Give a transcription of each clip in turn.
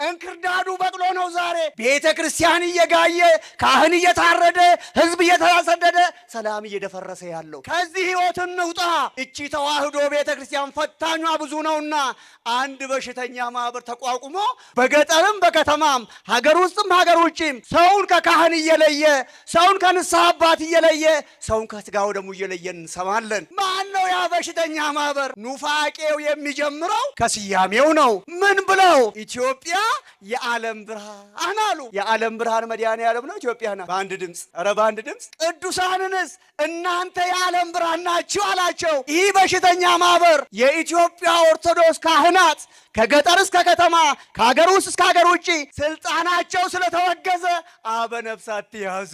እንክርዳዱ በቅሎ ነው ዛሬ። ቤተ ክርስቲያን እየጋየ ካህን እየታረደ ሕዝብ እየተሰደደ ሰላም እየደፈረሰ ያለው ከዚህ ሕይወት እንውጣ። እቺ ተዋህዶ ቤተ ክርስቲያን ፈታኟ ብዙ ነውና አንድ በሽተኛ ማህበር ተቋቁሞ በገጠርም በከተማም ሀገር ውስጥም ሀገር ውጭም ሰውን ከካህን እየለየ ሰውን ከንስሐ አባት እየለየ ሰውን ከስጋው ደግሞ እየለየን እንሰማለን። ማን ነው ያ በሽተኛ ማህበር? ኑፋቄው የሚጀምረው ከስያሜው ነው። ምን ብለው? ኢትዮጵያ የዓለም ብርሃን አሉ። የዓለም ብርሃን መድኃኔዓለም ነው፣ ኢትዮጵያ ናት። በአንድ ድምፅ፣ ኧረ በአንድ ድምፅ። ቅዱሳንንስ እናንተ የዓለም ብርሃን ናችሁ አላቸው። ይህ በሽተኛ ማህበር የኢትዮጵያ ኦርቶዶክስ ካህናት ከገጠር እስከ ከተማ ከሀገር ውስጥ እስከ ሀገር ውጭ ስልጣናቸው ስለተወገዘ አበነፍሳት ያዙ።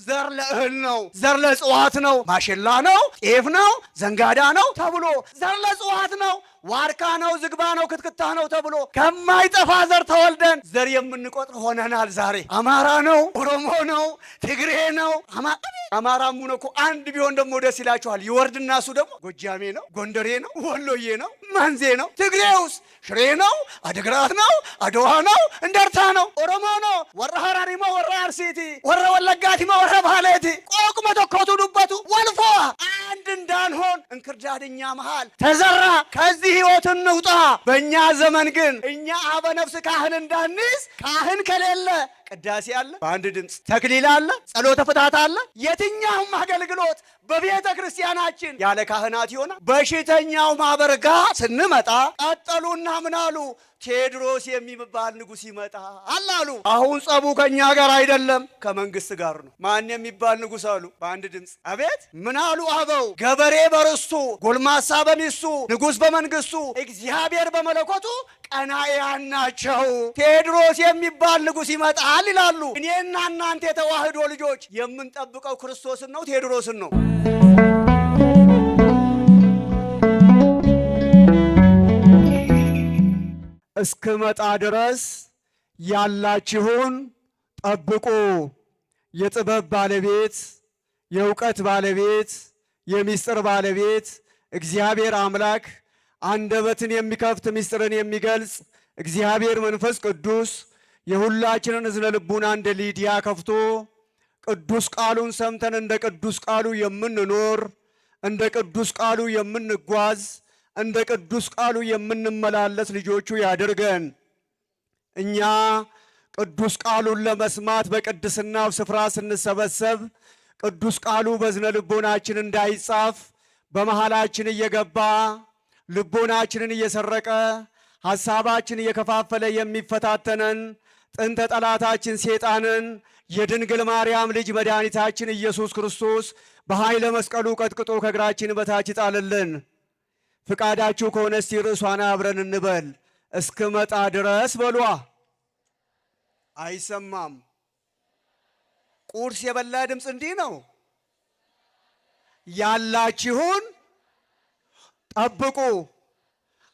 ዘር ለእህል ነው፣ ዘር ለእጽዋት ነው፣ ማሽላ ነው፣ ጤፍ ነው፣ ዘንጋዳ ነው ተብሎ ዘር ለእጽዋት ነው፣ ዋርካ ነው፣ ዝግባ ነው፣ ክትክታ ነው ተብሎ ከማይጠፋ ዘር ተወልደን ዘር የምንቆጥር ሆነናል። ዛሬ አማራ ነው፣ ኦሮሞ ነው፣ ትግሬ ነው። አማራም ሆነ እኮ አንድ ቢሆን ደግሞ ደስ ይላችኋል። ይወርድና እሱ ደግሞ ጎጃሜ ነው፣ ጎንደሬ ነው፣ ወሎዬ ነው፣ መንዜ ነው። ትግሬውስ ሽሬ ነው፣ አድግራት ነው፣ አድዋ ነው፣ እንደርታ ነው። ኦሮሞ ነው ወረ ሀራሪሞ ወረ አርሲቲ ወረ ወለጋቲማ ወረ ባሌቲ ቆቅ መተኮቱ ዱበቱ ወልፎ አንድ እንዳንሆን እንክርዳድኛ መሃል ተዘራ። ከዚህ ሕይወት እንውጣ። በእኛ ዘመን ግን እኛ አበነፍስ ካህን እንዳንይዝ ካህን ከሌለ ቅዳሴ አለ፣ በአንድ ድምፅ ተክሊል አለ፣ ጸሎተ ፍትሐት አለ። የትኛውም አገልግሎት በቤተ ክርስቲያናችን ያለ ካህናት ይሆናል። በሽተኛው ማህበር ጋር ስንመጣ ቀጠሉና ምን አሉ? ቴዎድሮስ የሚባል ንጉሥ ይመጣል አሉ። አሁን ጸቡ ከኛ ጋር አይደለም ከመንግስት ጋር ነው። ማን የሚባል ንጉሥ አሉ? በአንድ ድምፅ። አቤት ምን አሉ አበው? ገበሬ በርስቱ ጎልማሳ በሚስቱ ንጉሥ በመንግስቱ እግዚአብሔር በመለኮቱ ቀናኢያን ናቸው። ቴዎድሮስ የሚባል ንጉሥ ይመጣል ይላሉ። እኔና እናንተ የተዋህዶ ልጆች የምንጠብቀው ክርስቶስን ነው ቴዎድሮስን ነው? እስክመጣ ድረስ ያላችሁን ጠብቁ። የጥበብ ባለቤት የእውቀት ባለቤት የምስጢር ባለቤት እግዚአብሔር አምላክ አንደበትን የሚከፍት ምስጢርን የሚገልጽ እግዚአብሔር መንፈስ ቅዱስ የሁላችንን እዝነ ልቡና እንደ ሊዲያ ከፍቶ ቅዱስ ቃሉን ሰምተን እንደ ቅዱስ ቃሉ የምንኖር እንደ ቅዱስ ቃሉ የምንጓዝ እንደ ቅዱስ ቃሉ የምንመላለስ ልጆቹ ያድርገን። እኛ ቅዱስ ቃሉን ለመስማት በቅድስናው ስፍራ ስንሰበሰብ ቅዱስ ቃሉ በዝነ ልቦናችን እንዳይጻፍ በመሃላችን እየገባ ልቦናችንን እየሰረቀ ሐሳባችን እየከፋፈለ የሚፈታተነን ጥንተ ጠላታችን ሴጣንን የድንግል ማርያም ልጅ መድኃኒታችን ኢየሱስ ክርስቶስ በኃይለ መስቀሉ ቀጥቅጦ ከእግራችን በታች ይጣልልን። ፍቃዳችሁ ከሆነ እስቲ ርዕሷን አብረን እንበል። እስክመጣ ድረስ በሏ። አይሰማም። ቁርስ የበላ ድምፅ እንዲህ ነው። ያላችሁን ጠብቁ።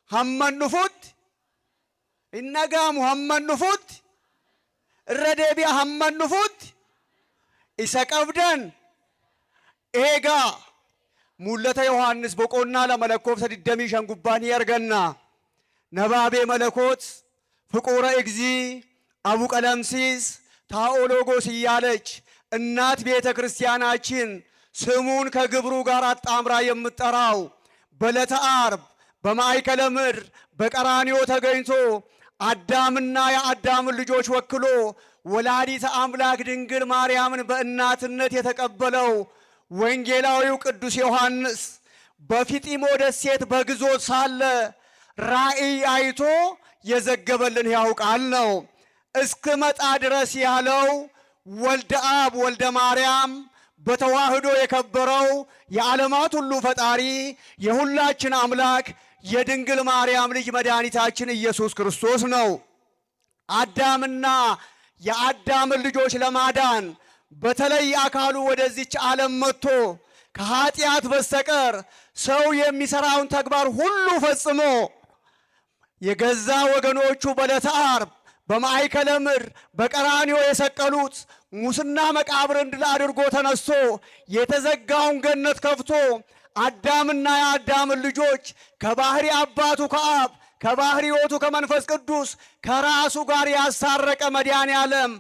ሀመኑፉት እነጋሙ ሀመኑፉት እረዴቢያ ሀመኑፉት ኢሰቀብደን ኤጋ ሙለተ ዮሐንስ በቆና ለመለኮፍ ሰድደሚ ሸንጉባን ያርገና ነባቤ መለኮት ፍቁረ እግዚ አቡ ቀለምሲስ ታኦሎጎስ እያለች እናት ቤተ ክርስቲያናችን ስሙን ከግብሩ ጋር አጣምራ የምትጠራው በዕለተ ዓርብ በማዕከለ ምድር በቀራንዮ ተገኝቶ አዳምና የአዳምን ልጆች ወክሎ ወላዲተ አምላክ ድንግል ማርያምን በእናትነት የተቀበለው ወንጌላዊው ቅዱስ ዮሐንስ በፊጢሞ ደሴት በግዞት ሳለ ራእይ አይቶ የዘገበልን ያውቃል ነው። እስክመጣ ድረስ ያለው ወልደ አብ ወልደ ማርያም በተዋህዶ የከበረው የዓለማት ሁሉ ፈጣሪ የሁላችን አምላክ የድንግል ማርያም ልጅ መድኃኒታችን ኢየሱስ ክርስቶስ ነው። አዳምና የአዳምን ልጆች ለማዳን በተለይ አካሉ ወደዚች ዓለም መጥቶ ከኃጢአት በስተቀር ሰው የሚሰራውን ተግባር ሁሉ ፈጽሞ የገዛ ወገኖቹ በዕለተ ዓርብ በማዕከለ ምድር በቀራንዮ የሰቀሉት ሙስና መቃብርን ድል አድርጎ ተነስቶ የተዘጋውን ገነት ከፍቶ አዳምና የአዳምን ልጆች ከባህሪ አባቱ ከአብ ከባህሪ ሕይወቱ ከመንፈስ ቅዱስ ከራሱ ጋር ያሳረቀ መድኃኔ ዓለም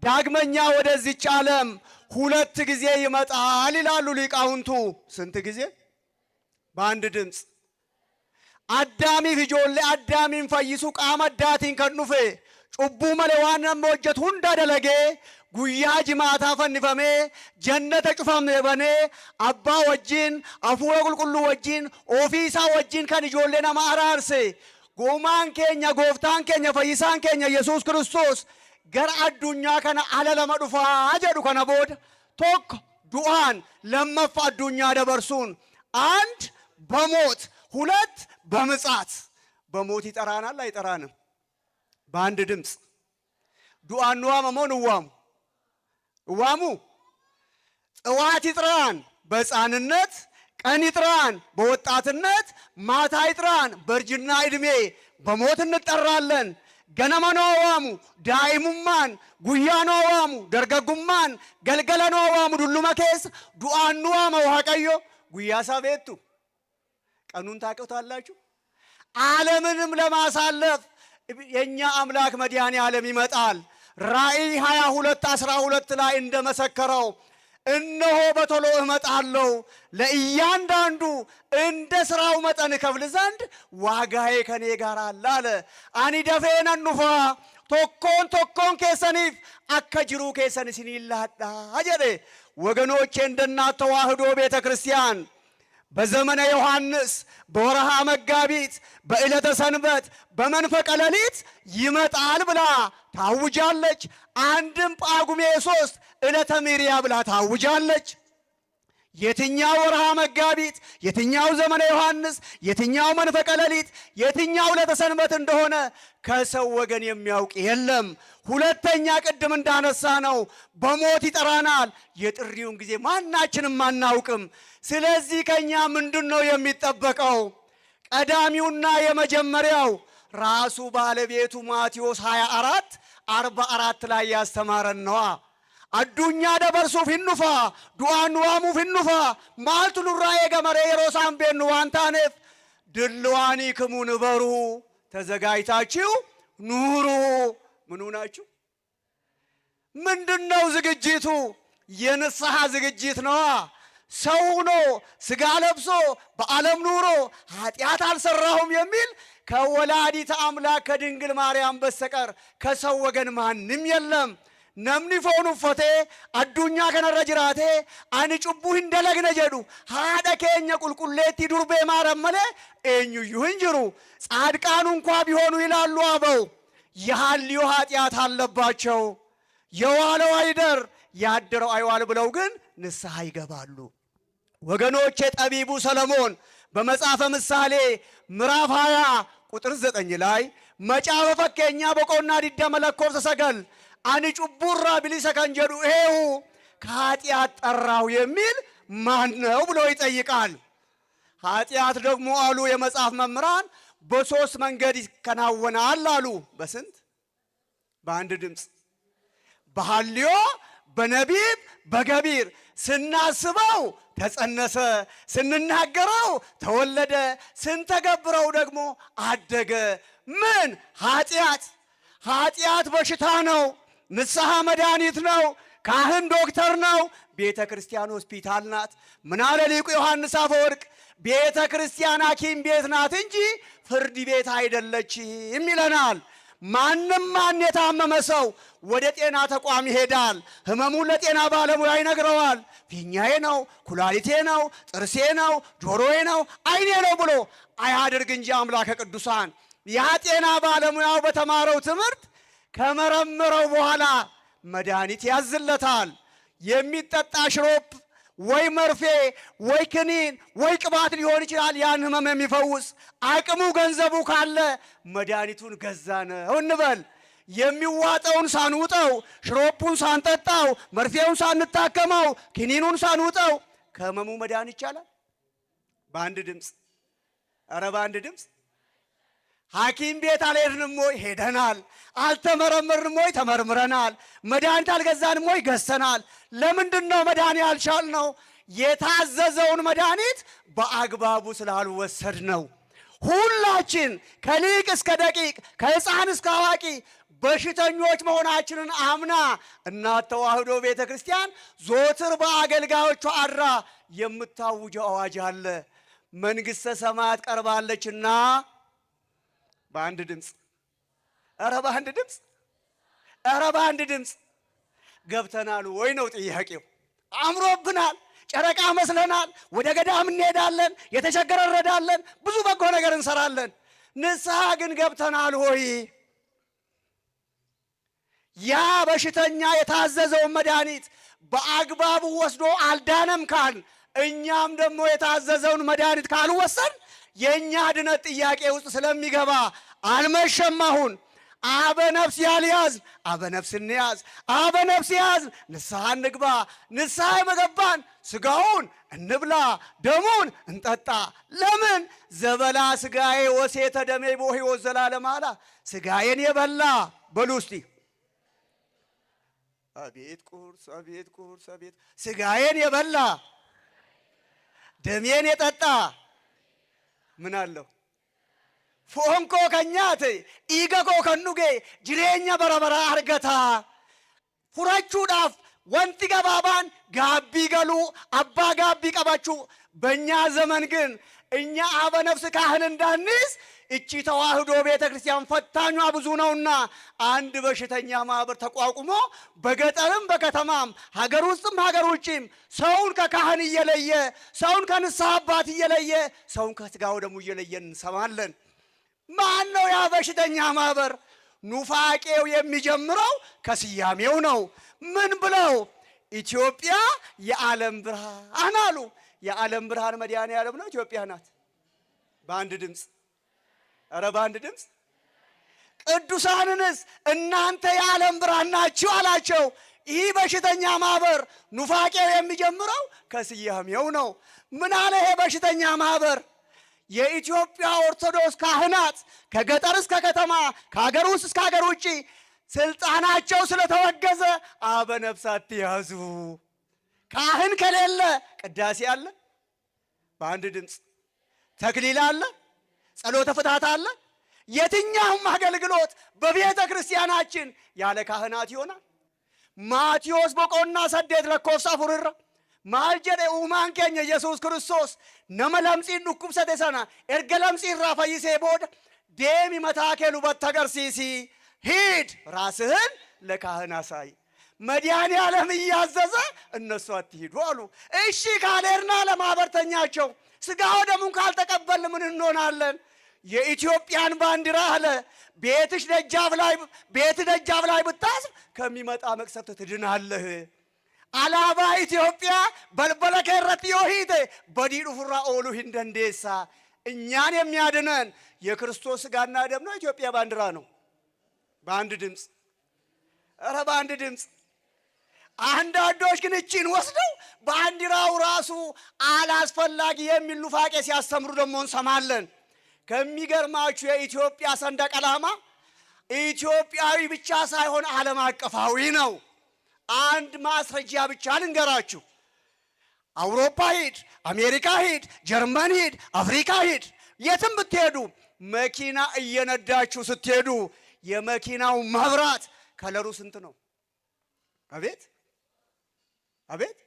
ዳግመኛ ወደዚች ዓለም 2 ጊዜ ይመጣል ይላሉ ሊቃውንቱ። ስንት ጊዜ? በአንድ ድምፅ አዳሚ ፍጆሌ አዳሚን ፈይሱ ቃመ ዳቲን ከኑፌ ጩቡ መለዋን ሞጀት ሁንዳ ደለጌ ጉያ ጅማታ ፈንፈሜ ጀነተ ጩፋምኔ በኔ አባ ወጂን አፉረ ቁልቁሉ ወጂን ኦፊሳ ወጂን ከን ijoollee nama araarse goomaan keenya gooftaan keenya fayyisaan keenya Yesuus Kiristoos gara addunyaa kana ala lama dhufaa jedhu kana booda tokko du'aan lammaffaa addunyaa dabarsuun አንድ በሞት ሁለት በምጽአት በሞት ይጠራናል አይጠራንም? በአንድ ድምፅ ዱአን ዋመሞን ዋሙ ጽዋት ይጥራን በሕፃንነት ቀን ይጥራን በወጣትነት ማታ ይጥራን በእርጅና ዕድሜ በሞት እንጠራለን። ገነመ ነው ዋሙ ዳይሙማን ጉያ ነው ዋሙ ደርገጉማን ገልገለ ነው ዋሙ ዱሉመ ኬስ ዱአን ዋመ ዋቀዮ ጉያ ሳቤቱ ቀኑን ታውቁታላችሁ። ዓለምንም ለማሳለፍ የኛ አምላክ መድኃኔ ዓለም ይመጣል። ራእይ 22:12 ላይ እንደመሰከረው እነሆ በቶሎ እመጣለሁ ለእያንዳንዱ እንደ ስራው መጠን እከፍል ዘንድ ዋጋዬ ከኔ ጋር አለ። አኒ ደፌነ ኑፋ ቶኮን ቶኮን ኬሰኒፍ አከ ጅሩ ኬሰን ሲኒላዳ አጀደ። ወገኖቼ እንደናት ተዋህዶ ቤተ ክርስቲያን በዘመነ ዮሐንስ በወርሃ መጋቢት በዕለተ ሰንበት በመንፈቀ ሌሊት ይመጣል ብላ ታውጃለች። አንድም ጳጉሜ 3 ዕለተ ሚሪያ ብላ ታውጃለች። የትኛው ወርሃ መጋቢት፣ የትኛው ዘመነ ዮሐንስ፣ የትኛው መንፈቀ ሌሊት፣ የትኛው ዕለተ ሰንበት እንደሆነ ከሰው ወገን የሚያውቅ የለም። ሁለተኛ ቅድም እንዳነሳ ነው በሞት ይጠራናል። የጥሪውን ጊዜ ማናችንም አናውቅም። ስለዚህ ከኛ ምንድነው የሚጠበቀው? ቀዳሚውና የመጀመሪያው ራሱ ባለቤቱ ማቴዎስ 24:44 ላይ ያስተማረን ነዋ። አዱኛ ደበርሱ ፊኑፋ ዱአን ዋሙ ፊኑፋ ማልቱ ኑራዬ ገመሬ የሮሳን ቤኑ ዋንታኔፍ ድልዋኒ ክሙ ንበሩ ተዘጋጅታችሁ ኑሩ። ምኑ ናችሁ? ምንድነው ዝግጅቱ? የንስሐ ዝግጅት ነዋ። ሰው ሆኖ ስጋ ለብሶ በዓለም ኑሮ ኃጢአት አልሰራሁም የሚል ከወላዲተ አምላክ ከድንግል ማርያም በስተቀር ከሰው ወገን ማንም የለም። ነምኒ ፎኑ ፈቴ አዱኛ ከነረ ጅራቴ አኒ ጩቡ እንደለግነ ጀዱ ሃደ ኬኛ ቁልቁሌቲ ዱርቤ ማረም መለ ኤኙዩ እንጅሩ ጻድቃኑ እንኳ ቢሆኑ ይላሉ አበው የሐልዮ ኃጢአት አለባቸው። የዋለው አይደር ያደረው አይዋል ብለው ግን ንስሐ ይገባሉ። ወገኖቼ ጠቢቡ ሰለሞን በመጽሐፈ ምሳሌ ምዕራፍ 20:9 ላይ መጫፈ ፈከኛ በቆና ዲደመለኮር ተሰገል አኒ ጩቡራ ቢሊሰ ከንጀዱ ይሄው ከኃጢአት ጠራው የሚል ማን ነው ብሎ ይጠይቃል። ኃጢአት ደግሞ አሉ የመጽሐፍ መምህራን በ3 መንገድ ይከናወናል አሉ። በስንት? በአንድ ድምፅ በሐልዮ በነቢብ በገቢር። ስናስበው ተጸነሰ፣ ስንናገረው ተወለደ፣ ስንተገብረው ደግሞ አደገ። ምን? ኃጢአት በሽታ ነው። ንስሐ መድኃኒት ነው። ካህን ዶክተር ነው። ቤተ ክርስቲያን ሆስፒታል ናት። ምን አለ ሊቁ ዮሐንስ አፈወርቅ? ቤተ ክርስቲያን ሐኪም ቤት ናት እንጂ ፍርድ ቤት አይደለችም ይለናል። ማን የታመመ ሰው ወደ ጤና ተቋም ይሄዳል። ህመሙን ለጤና ባለሙያ ይነግረዋል። ፊኛዬ ነው፣ ኩላሊቴ ነው፣ ጥርሴ ነው፣ ጆሮዬ ነው፣ አይኔ ነው ብሎ አያድርግ እንጂ አምላከ ቅዱሳን ያ ጤና ባለሙያው በተማረው ትምህርት ከመረመረው በኋላ መድኃኒት ያዝለታል። የሚጠጣ ሽሮፕ ወይ መርፌ ወይ ክኒን ወይ ቅባት ሊሆን ይችላል። ያን ህመም የሚፈውስ አቅሙ ገንዘቡ ካለ መድኃኒቱን ገዛነው እንበል። የሚዋጠውን ሳንውጠው፣ ሽሮፑን ሳንጠጣው፣ መርፌውን ሳንታከመው፣ ክኒኑን ሳንውጠው ከህመሙ መዳን ይቻላል? በአንድ ድምፅ። ኧረ በአንድ ድምፅ። ሐኪም ቤት አልሄድንም ወይ? ሄደናል። አልተመረመርንም ወይ? ተመርምረናል። መድኃኒት አልገዛንም ወይ? ገዝተናል። ለምንድን ነው መድኃኒ ያልቻልነው? የታዘዘውን መድኃኒት በአግባቡ ስላልወሰድ ነው። ሁላችን ከሊቅ እስከ ደቂቅ ከሕፃን እስከ አዋቂ በሽተኞች መሆናችንን አምና እናት ተዋሕዶ ቤተ ክርስቲያን ዞትር በአገልጋዮቿ አድራ የምታውጀው አዋጅ አለ። መንግሥተ ሰማያት ቀርባለችና በአንድ ድምፅ፣ ኧረ በአንድ ድምፅ፣ ኧረ በአንድ ድምፅ ገብተናል ወይ ነው ጥያቄው። አምሮብናል፣ ጨረቃ መስለናል፣ ወደ ገዳም እንሄዳለን፣ የተቸገረ እንረዳለን፣ ብዙ በጎ ነገር እንሰራለን። ንስሐ ግን ገብተናል ሆይ? ያ በሽተኛ የታዘዘውን መድኃኒት በአግባቡ ወስዶ አልዳነም ካል፣ እኛም ደግሞ የታዘዘውን መድኃኒት ካልወሰን የእኛ ድነት ጥያቄ ውስጥ ስለሚገባ አልመሸም። አሁን አበ ነፍስ ያልያዝ አበ ነፍስ እንያዝ፣ አበ ነፍስ ያዝ ንስሐ እንግባ። ንስሐ የመገባን ስጋውን እንብላ ደሙን እንጠጣ። ለምን ዘበላ ስጋዬ ወሴተ ደሜ በሕይወት ዘላለም አላ። ስጋዬን የበላ በሉ እስቲ አቤት ቁርስ፣ አቤት ቁርስ፣ አቤት ስጋዬን የበላ ደሜን የጠጣ ምን አለው? ፎንኮ ከኛት ኢገኮ ከኑጌ ጅሬኛ በረበራ አርገታ ፉራቹ ዳፍ ወንቲ ገባባን ጋቢ ገሉ አባ ጋቢ ቀባችሁ። በእኛ ዘመን ግን እኛ አበ ነፍስ ካህን እንዳንይዝ እቺ ተዋሕዶ ቤተ ክርስቲያን ፈታኟ ብዙ ነውና አንድ በሽተኛ ማህበር ተቋቁሞ በገጠርም በከተማም ሀገር ውስጥም ሀገር ውጭም ሰውን ከካህን እየለየ ሰውን ከንስሐ አባት እየለየ ሰውን ከስጋው ደግሞ እየለየን እንሰማለን። ማን ነው ያ በሽተኛ ማህበር? ኑፋቄው የሚጀምረው ከስያሜው ነው። ምን ብለው? ኢትዮጵያ የዓለም ብርሃን አሉ። የዓለም ብርሃን መድኃኔዓለም ነው፣ ኢትዮጵያ ናት። በአንድ ድምፅ፣ ኧረ በአንድ ድምፅ። ቅዱሳንንስ እናንተ የዓለም ብርሃን ናችሁ አላቸው። ይህ በሽተኛ ማህበር ኑፋቄው የሚጀምረው ከስያሜው ነው። ምን አለ ይሄ በሽተኛ ማህበር? የኢትዮጵያ ኦርቶዶክስ ካህናት ከገጠር እስከ ከተማ ከሀገር ውስጥ እስከ ሀገር ውጭ ስልጣናቸው ስለተወገዘ አበ ነፍስ አትያዙ። ካህን ከሌለ ቅዳሴ አለ በአንድ ድምፅ፣ ተክሊል አለ፣ ጸሎተ ፍትሐት አለ። የትኛውም አገልግሎት በቤተ ክርስቲያናችን ያለ ካህናት ይሆናል? ማቴዎስ ቦቆና ሰዴት ለኮፍሳ ፉርራ ማል ጀደ ኡማን ኬኛ ኢየሱስ ክርስቶስ ነመ ለምጺን ዱኩብሰተ ሰና ኤርገ ለምጺራ ፈይሴ ቦደ ዴሚ መታኬ ሉበት አገርሲሲ ሂድ ራስህን ለካህን አሳይ። መድኃኔዓለም እያዘዘ እነሱ አትሂዱ አሉ። እሺ ካልሄድና ለማህበርተኛቸው ስጋው ደሙን ካልተቀበል ምን እንሆናለን? የኢትዮጵያን ባንዲራ አለ ቤትሽ ደጃፍ ላይ ብታስር ከሚመጣ መቅሰፍት ትድናለህ። አላባ ኢትዮጵያ በልበለ ከረት ዮሂቴ በዲዱ ፍራ ኦሉ ሂንደንዴሳ። እኛን የሚያድነን የክርስቶስ ስጋና ደም ነው። ኢትዮጵያ ባንዲራ ነው። በአንድ ድምፅ፣ ኧረ በአንድ ድምፅ። አንዳንዶች ግን እቺን ወስደው ባንዲራው ራሱ አላስፈላጊ የሚል ኑፋቄ ሲያስተምሩ ደግሞ እንሰማለን። ከሚገርማችሁ የኢትዮጵያ ሰንደቅ ዓላማ ኢትዮጵያዊ ብቻ ሳይሆን ዓለም አቀፋዊ ነው። አንድ ማስረጃ ብቻ ልንገራችሁ። አውሮፓ ሂድ፣ አሜሪካ ሂድ፣ ጀርመን ሂድ፣ አፍሪካ ሂድ፣ የትም ብትሄዱ መኪና እየነዳችሁ ስትሄዱ የመኪናው መብራት ከለሩ ስንት ነው? አቤት አቤት!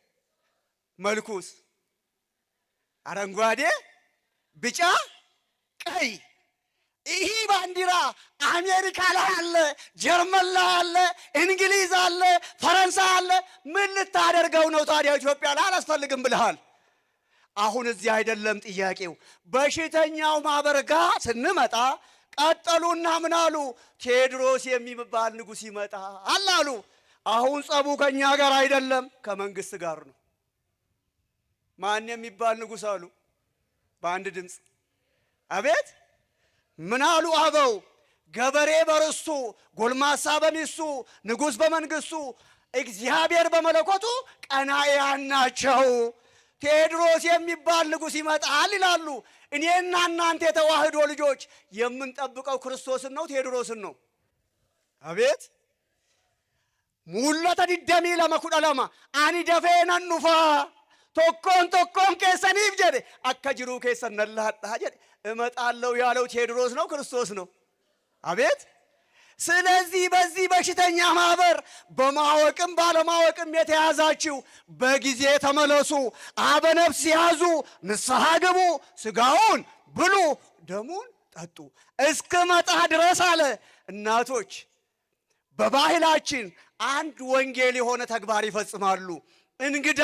መልኩስ አረንጓዴ፣ ቢጫ፣ ቀይ። ይህ ባንዲራ አሜሪካ ላይ አለ፣ ጀርመን ላይ አለ፣ እንግሊዝ አለ፣ ፈረንሳይ አለ። ምን ልታደርገው ነው ታዲያ? ኢትዮጵያ ላይ አላስፈልግም ብለሃል። አሁን እዚህ አይደለም ጥያቄው። በሽተኛው ማህበር ጋር ስንመጣ ቀጠሉና ምን አሉ? ቴዎድሮስ የሚባል ንጉሥ ይመጣል አሉ። አሁን ጸቡ ከኛ ጋር አይደለም ከመንግስት ጋር ነው። ማን የሚባል ንጉሥ አሉ? በአንድ ድምፅ አቤት! ምን አሉ አበው? ገበሬ በርስቱ፣ ጎልማሳ በሚስቱ፣ ንጉሥ በመንግስቱ፣ እግዚአብሔር በመለኮቱ ቀናኢያን ናቸው። ቴዎድሮስ የሚባል ንጉሥ ይመጣል ይላሉ። እኔና እናንተ የተዋህዶ ልጆች የምንጠብቀው ክርስቶስን ነው ቴዎድሮስን ነው? አቤት! ሙለተ ዲደሚ ለመኩደለማ አኒ ደፌነን ኑፋ ቶኮን ኬሰኒፍ ጀደ አከጅሩ ኬሰን ነላጣ ጀደ እመጣለሁ ያለው ቴዎድሮስ ነው ክርስቶስ ነው? አቤት! ስለዚህ በዚህ በሽተኛ ማህበር በማወቅም ባለማወቅም የተያዛችሁ በጊዜ ተመለሱ፣ አበነፍስ ያዙ፣ ንስሐ ግቡ፣ ስጋውን ብሉ፣ ደሙን ጠጡ እስክመጣ ድረስ አለ። እናቶች በባህላችን አንድ ወንጌል የሆነ ተግባር ይፈጽማሉ። እንግዳ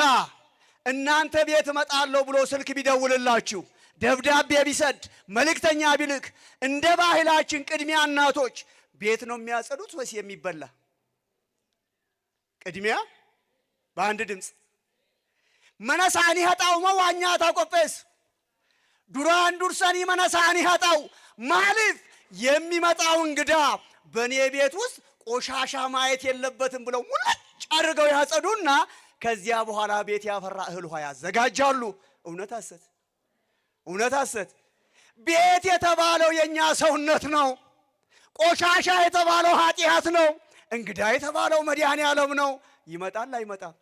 እናንተ ቤት እመጣለሁ ብሎ ስልክ ቢደውልላችሁ፣ ደብዳቤ ቢሰድ፣ መልእክተኛ ቢልክ እንደ ባህላችን ቅድሚያ እናቶች ቤት ነው የሚያጸዱት ወይስ የሚበላ? ቅድሚያ በአንድ ድምፅ መነሳኒ ሀጣው መዋኛ ታቆጴስ ዱራን ዱርሰኒ መነሳኒ ሀጣው ማሊፍ የሚመጣው እንግዳ በእኔ ቤት ውስጥ ቆሻሻ ማየት የለበትም ብለው ሙልጭ አድርገው ያጸዱና ከዚያ በኋላ ቤት ያፈራ እህል ውሃ ያዘጋጃሉ። እውነት ሐሰት? እውነት ሐሰት? ቤት የተባለው የኛ ሰውነት ነው። ቆሻሻ የተባለው ኃጢአት ነው። እንግዳ የተባለው መድኃኔ ዓለም ነው። ይመጣል አይመጣም?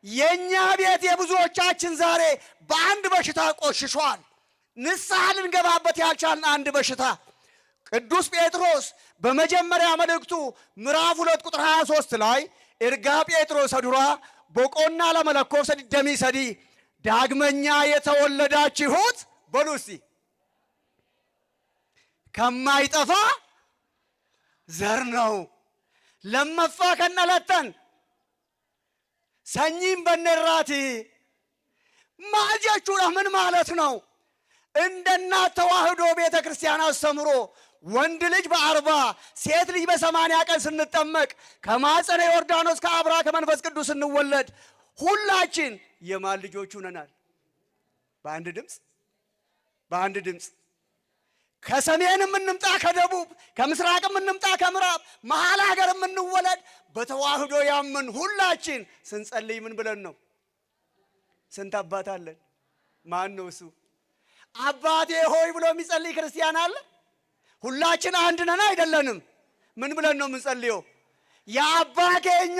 የኛ ቤት የብዙዎቻችን ዛሬ በአንድ በሽታ ቆሽሿል። ንስሐ ልንገባበት ያልቻልን አንድ በሽታ። ቅዱስ ጴጥሮስ በመጀመሪያ መልእክቱ ምዕራፍ 2 ቁጥር 23 ላይ ኤርጋ ጴጥሮስ አዱራ ቦቆና ለመለኮፍ ሰዲደሚ ሰዲ ዳግመኛ የተወለዳችሁት በሉ እስቲ ከማይጠፋ ዘር ነው። ለመፋ ከነለተን ሰኚም በነራቲ ማጀቹ ምን ማለት ነው? እንደናት ተዋህዶ ቤተ ክርስቲያን አስተምሮ ወንድ ልጅ በ40 ሴት ልጅ በ80 ቀን ስንጠመቅ ከማፀነ ዮርዳኖስ ከአብራ ከመንፈስ ቅዱስ ስንወለድ ሁላችን የማን ልጆቹ ነናል? በአንድ ድምፅ በአንድ ድምፅ ከሰሜንም እንምጣ ከደቡብ ከምስራቅም እንምጣ ከምዕራብ መሀል ሀገር የምንወለድ በተዋህዶ ያምን ሁላችን ስንጸልይ ምን ብለን ነው? ስንት አባት አለን? ማን ነው እሱ? አባቴ ሆይ ብሎ የሚጸልይ ክርስቲያን አለ? ሁላችን አንድ ነን አይደለንም? ምን ብለን ነው የምንጸልየው? የአባ ኬኛ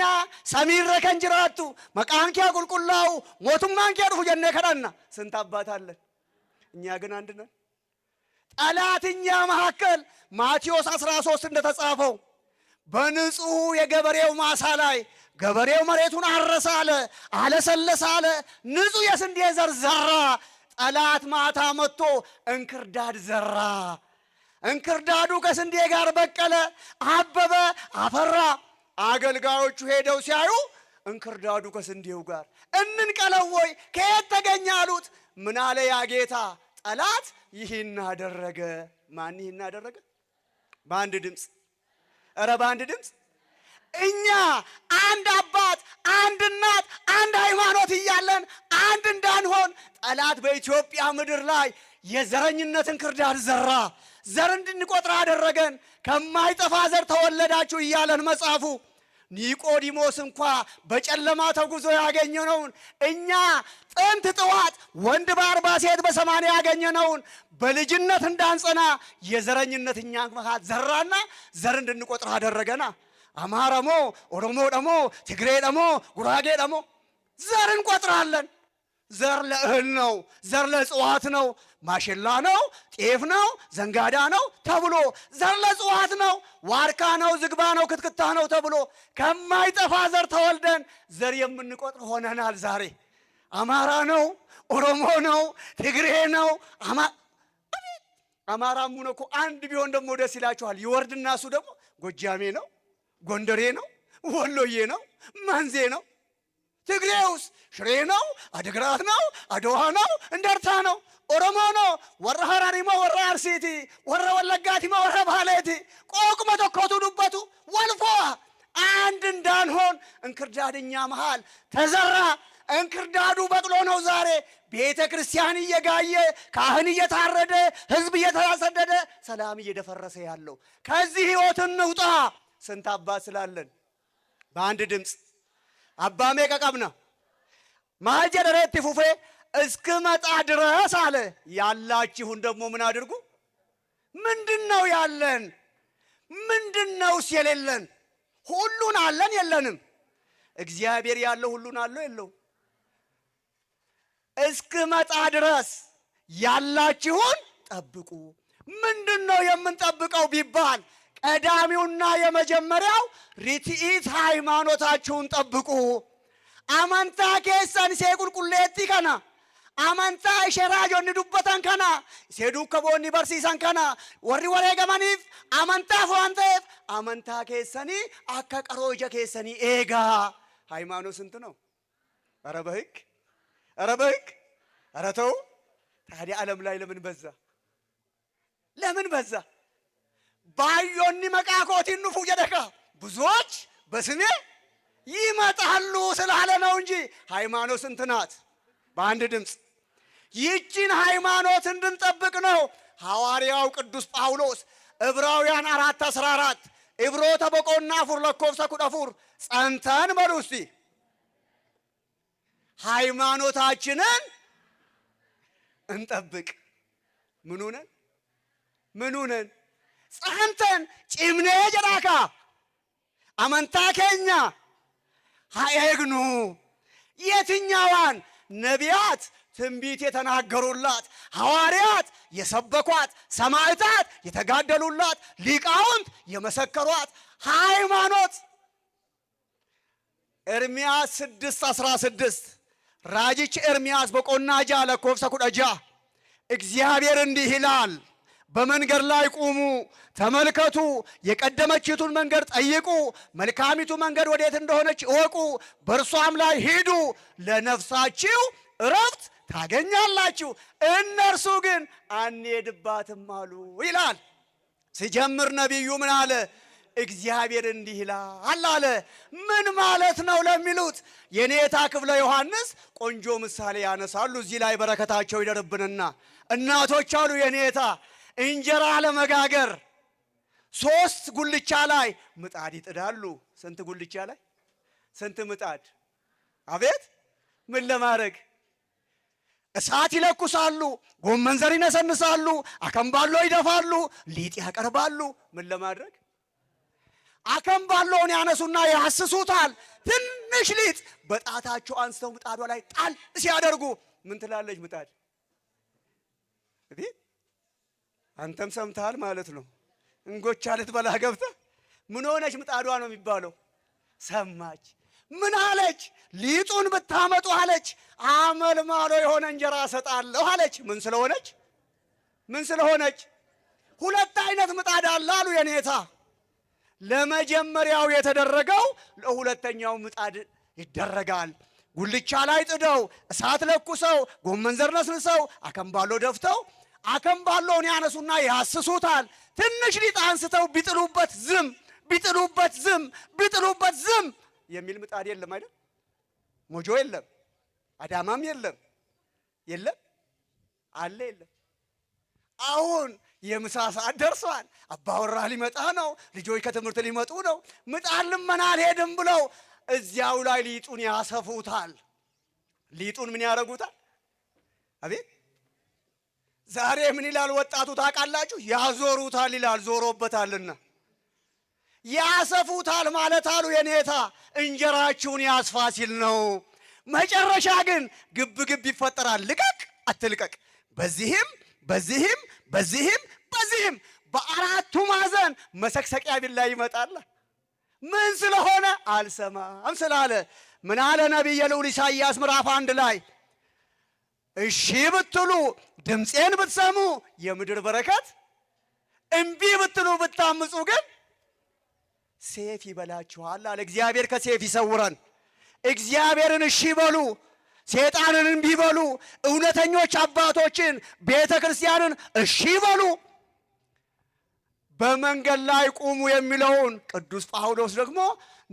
ሰሚረ ከንጅራቱ መቃንኪያ ቁልቁላው ሞቱማንኪያ ዱፉ ጀነ ከዳና ስንት አባት አለን? እኛ ግን አንድ ነን። ጠላትኛ መካከል ማቴዎስ 13 እንደተጻፈው በንጹህ የገበሬው ማሳ ላይ ገበሬው መሬቱን አረሰ አለ፣ አለሰለሰ አለ፣ ንጹህ የስንዴ ዘር ዘራ። ጠላት ማታ መጥቶ እንክርዳድ ዘራ። እንክርዳዱ ከስንዴ ጋር በቀለ፣ አበበ፣ አፈራ። አገልጋዮቹ ሄደው ሲያዩ እንክርዳዱ ከስንዴው ጋር እንንቀለው ወይ ከየት ተገኘ አሉት። ምን አለ ያ ጌታ? ጠላት ይህን አደረገ። ማን ይህን አደረገ? በአንድ ድምፅ፣ ኧረ በአንድ ድምፅ። እኛ አንድ አባት፣ አንድ እናት፣ አንድ ሃይማኖት እያለን አንድ እንዳንሆን ጠላት በኢትዮጵያ ምድር ላይ የዘረኝነትን ክርዳድ ዘራ። ዘር እንድንቆጥር አደረገን። ከማይጠፋ ዘር ተወለዳችሁ እያለን መጽሐፉ ኒቆዲሞስ እንኳ በጨለማ ተጉዞ ያገኘነውን እኛ ጥንት ጥዋት ወንድ በ40 ሴት በ80 ያገኘነውን በልጅነት እንዳንጸና የዘረኝነት እኛ መካት ዘራና ዘር እንድንቆጥር አደረገና አማራሞ፣ ኦሮሞ ደሞ፣ ትግሬ ደሞ፣ ጉራጌ ደሞ ዘር እንቆጥራለን። ዘር ለእህል ነው፣ ዘር ለእጽዋት ነው። ማሽላ ነው፣ ጤፍ ነው፣ ዘንጋዳ ነው ተብሎ ዘር ለእጽዋት ነው። ዋርካ ነው፣ ዝግባ ነው፣ ክትክታ ነው ተብሎ ከማይጠፋ ዘር ተወልደን ዘር የምንቆጥር ሆነናል። ዛሬ አማራ ነው፣ ኦሮሞ ነው፣ ትግሬ ነው። አማራሙ ነው እኮ አንድ ቢሆን ደግሞ ደስ ይላችኋል። ይወርድና እሱ ደግሞ ጎጃሜ ነው፣ ጎንደሬ ነው፣ ወሎዬ ነው፣ መንዜ ነው። ትግሬውስ ሽሬ ነው፣ አድግራት ነው፣ አድዋ ነው፣ እንደርታ ነው። ኦሮሞ ነው ወረ ሀራሪሞ ወረ አርሲቲ ወረ ወለጋቲማ ወረ ባሌቲ ቆቁመ ተኮቱ ዱበቱ ወልፎ አንድ እንዳንሆን እንክርዳድኛ መሃል ተዘራ። እንክርዳዱ በቅሎ ነው ዛሬ ቤተ ክርስቲያን እየጋየ ካህን እየታረደ ሕዝብ እየተሰደደ ሰላም እየደፈረሰ ያለው። ከዚህ ሕይወት እንውጣ። ስንት አባት ስላለን በአንድ ድምፅ አባሜ ቀቀብና ማጀደረት ፉፌ እስክመጣ ድረስ አለ። ያላችሁን ደግሞ ምን አድርጉ? ምንድነው ያለን? ምንድነውስ የሌለን? ሁሉን አለን የለንም? እግዚአብሔር ያለው ሁሉን አለው የለው? እስክመጣ ድረስ ያላችሁን ጠብቁ። ምንድነው የምንጠብቀው ቢባል ቀዳሚውና የመጀመሪያው ሪትኢት ሃይማኖታችሁን ጠብቁ። አመንታ ኬሰን ሴቁልቁሌቲ ከና አመንታ ኢሸራጆን ዱበታን ከና ሴዱ ከቦኒ በርሲሳን ከና ወሪ ወሬገመኒፍ አመንታ ፎንቴፍ አመንታ ኬሰኒ አካ ቀሮጀ ኬሰኒ ኤጋ። ሃይማኖት ስንት ነው? ኧረ በሕግ ኧረ በሕግ ኧረ ተው። ታዲያ ዓለም ላይ ለምን በዛ? ለምን በዛ? ባዮኒ መቃኮቲን ኑፉ ጀደካ ብዙዎች በስሜ ይመጣሉ ስላለ ነው እንጂ ሃይማኖት ስንት ናት? በአንድ ድምፅ ይህችን ሃይማኖት እንድንጠብቅ ነው ሐዋርያው ቅዱስ ጳውሎስ ዕብራውያን 4:14 ዕብሮ ተበቆና ፉር ለኮብሰ ኩደፉር ጸንተን በሉ እስቲ ሃይማኖታችንን እንጠብቅ። ምኑነን ምኑነን ጸንተን ጭምኔ ጀዳካ አመንታ ኬኛ ሃየግኑ የትኛዋን ነቢያት ትንቢት የተናገሩላት፣ ሐዋርያት የሰበኳት፣ ሰማዕታት የተጋደሉላት፣ ሊቃውንት የመሰከሯት ሃይማኖት። ኤርምያስ 6:16 ራጂች ኤርምያስ በቆናጃ ለኮብሰ ኩደጃ እግዚአብሔር እንዲህ ይላል፣ በመንገድ ላይ ቁሙ፣ ተመልከቱ፣ የቀደመችቱን መንገድ ጠይቁ፣ መልካሚቱ መንገድ ወዴት እንደሆነች እወቁ፣ በእርሷም ላይ ሂዱ፣ ለነፍሳችሁ እረፍት ታገኛላችሁ። እነርሱ ግን አንሄድባትም አሉ ይላል። ሲጀምር ነቢዩ ምን አለ? እግዚአብሔር እንዲህ ይላል አለ። ምን ማለት ነው ለሚሉት የኔታ ክፍለ ዮሐንስ ቆንጆ ምሳሌ ያነሳሉ። እዚህ ላይ በረከታቸው ይደርብንና እናቶች አሉ የኔታ እንጀራ ለመጋገር 3 ጉልቻ ላይ ምጣድ ይጥዳሉ። ስንት ጉልቻ ላይ ስንት ምጣድ? አቤት! ምን ለማድረግ? እሳት ይለኩሳሉ፣ ጎመን ዘር ይነሰንሳሉ፣ አከምባሎ ይደፋሉ፣ ሊጥ ያቀርባሉ። ምን ለማድረግ? አከምባሎውን ያነሱና ያስሱታል። ትንሽ ሊጥ በጣታቸው አንስተው ምጣዷ ላይ ጣል ሲያደርጉ ምን ትላለች ምጣድ? አንተም ሰምተሃል ማለት ነው። እንጎቻ ልትበላ ገብተህ ምን ሆነች ምጣዷ ነው የሚባለው። ሰማች። ምን አለች? ሊጡን ብታመጡ አለች አመልማሎ የሆነ እንጀራ እሰጣለሁ አለች። ምን ስለሆነች? ምን ስለሆነች? 2 አይነት ምጣድ አለ አሉ የኔታ። ለመጀመሪያው የተደረገው ለሁለተኛው ምጣድ ይደረጋል። ጉልቻ ላይ ጥደው እሳት ለኩሰው ጎመን ዘር ነስንሰው አከምባሎ ደፍተው አከምባሎውን ያነሱና ያስሱታል። ትንሽ ሊጥ አንስተው ቢጥሉበት ዝም፣ ቢጥሉበት ዝም፣ ቢጥሉበት ዝም የሚል ምጣድ የለም አይደል? ሞጆ የለም፣ አዳማም የለም፣ የለም አለ የለም። አሁን የምሳ ሰዓት ደርሷል። አባወራ ሊመጣ ነው፣ ልጆች ከትምህርት ሊመጡ ነው። ምጣድ ልመና አልሄድም ብለው እዚያው ላይ ሊጡን ያሰፉታል። ሊጡን ምን ያደርጉታል? አቤት! ዛሬ ምን ይላል ወጣቱ ታውቃላችሁ? ያዞሩታል ይላል፣ ዞሮበታልና ያሰፉታል ማለት አሉ የኔታ እንጀራችሁን ያስፋ ሲል ነው። መጨረሻ ግን ግብ ግብ ይፈጠራል። ልቀቅ አትልቀቅ፣ በዚህም በዚህም በዚህም በዚህም በአራቱ ማዕዘን መሰክሰቂያ ቢላ ይመጣል። ምን ስለሆነ? አልሰማም ስላለ። ምን አለ ነቢየ ልዑል ኢሳይያስ ምዕራፍ 1 ላይ እሺ ብትሉ ድምፄን ብትሰሙ የምድር በረከት፣ እምቢ ብትሉ ብታምፁ ግን ሴፍ ይበላችኋል አለ። እግዚአብሔር ከሴፍ ይሰውረን። እግዚአብሔርን እሺ በሉ፣ ሴጣንን እምቢ በሉ። እውነተኞች አባቶችን ቤተ ክርስቲያንን እሺ በሉ። በመንገድ ላይ ቁሙ የሚለውን ቅዱስ ጳውሎስ ደግሞ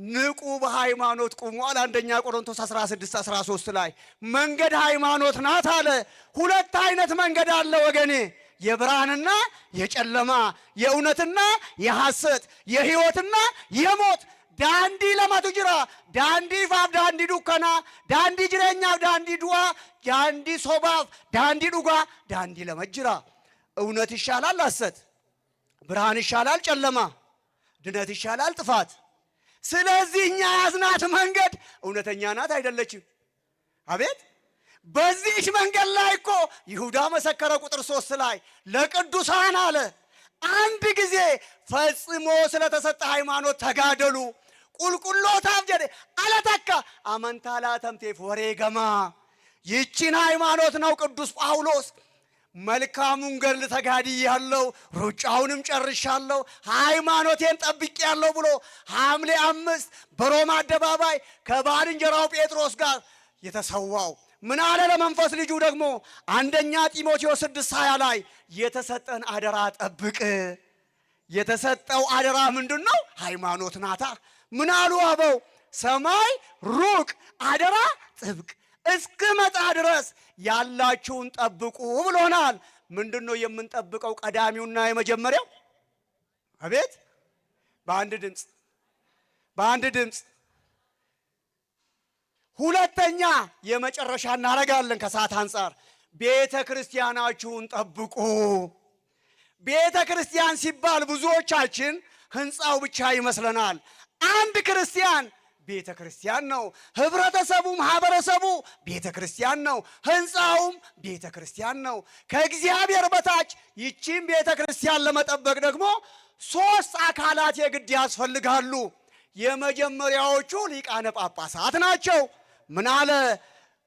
ንቁ በሃይማኖት ቁሙ አለ። 1 ቆሮንቶስ 16:13 ላይ መንገድ ሃይማኖት ናት አለ። 2 አይነት መንገድ አለ ወገኔ፣ የብርሃንና የጨለማ፣ የእውነትና የሐሰት፣ የሕይወትና የሞት። ዳንዲ ለማቱ ጅራ ዳንዲ ፋፍ ዳንዲ ዱከና ዳንዲ ጅሬኛፍ ዳንዲ ዱዋ ዳንዲ ሶባፍ ዳንዲ ዱጋ ዳንዲ ለመጅራ። እውነት ይሻላል ሐሰት፣ ብርሃን ይሻላል ጨለማ፣ ድነት ይሻላል ጥፋት። ስለዚህ እኛ ያዝናት መንገድ እውነተኛ ናት አይደለችም? አቤት! በዚህች መንገድ ላይ እኮ ይሁዳ መሰከረ። ቁጥር 3 ላይ ለቅዱሳን አለ አንድ ጊዜ ፈጽሞ ስለተሰጠ ሃይማኖት ተጋደሉ ቁልቁሎት አብጀደ አለተካ አመንታላ ተምቴፍ ወሬ ገማ። ይቺን ሃይማኖት ነው ቅዱስ ጳውሎስ መልካሙን ገድል ተጋድያለሁ ሩጫውንም ጨርሻለሁ ሃይማኖቴን ጠብቄያለሁ ብሎ ሐምሌ 5 በሮማ አደባባይ ከባልንጀራው ጴጥሮስ ጋር የተሰዋው። ምን አለ ለመንፈስ ልጁ ደግሞ አንደኛ ጢሞቴዎስ 6:20 ላይ የተሰጠን አደራ ጠብቅ። የተሰጠው አደራ ምንድነው? ሃይማኖት ናታ። ምን አሉ አበው? ሰማይ ሩቅ አደራ ጥብቅ እስክመጣ ድረስ ያላችሁን ጠብቁ ብሎናል። ምንድነው የምንጠብቀው? ቀዳሚውና የመጀመሪያው አቤት በአንድ ድምፅ ሁለተኛ የመጨረሻ እናረጋለን። ከሰዓት አንፃር ቤተ ክርስቲያናችሁን ጠብቁ። ቤተ ክርስቲያን ሲባል ብዙዎቻችን ህንፃው ብቻ ይመስለናል። አንድ ክርስቲያን ቤተ ክርስቲያን ነው። ህብረተሰቡ ማህበረሰቡ ቤተ ክርስቲያን ነው። ህንፃውም ቤተ ክርስቲያን ነው። ከእግዚአብሔር በታች ይቺን ቤተ ክርስቲያን ለመጠበቅ ደግሞ 3 አካላት የግድ ያስፈልጋሉ። የመጀመሪያዎቹ ሊቃነ ጳጳሳት ናቸው። ምን አለ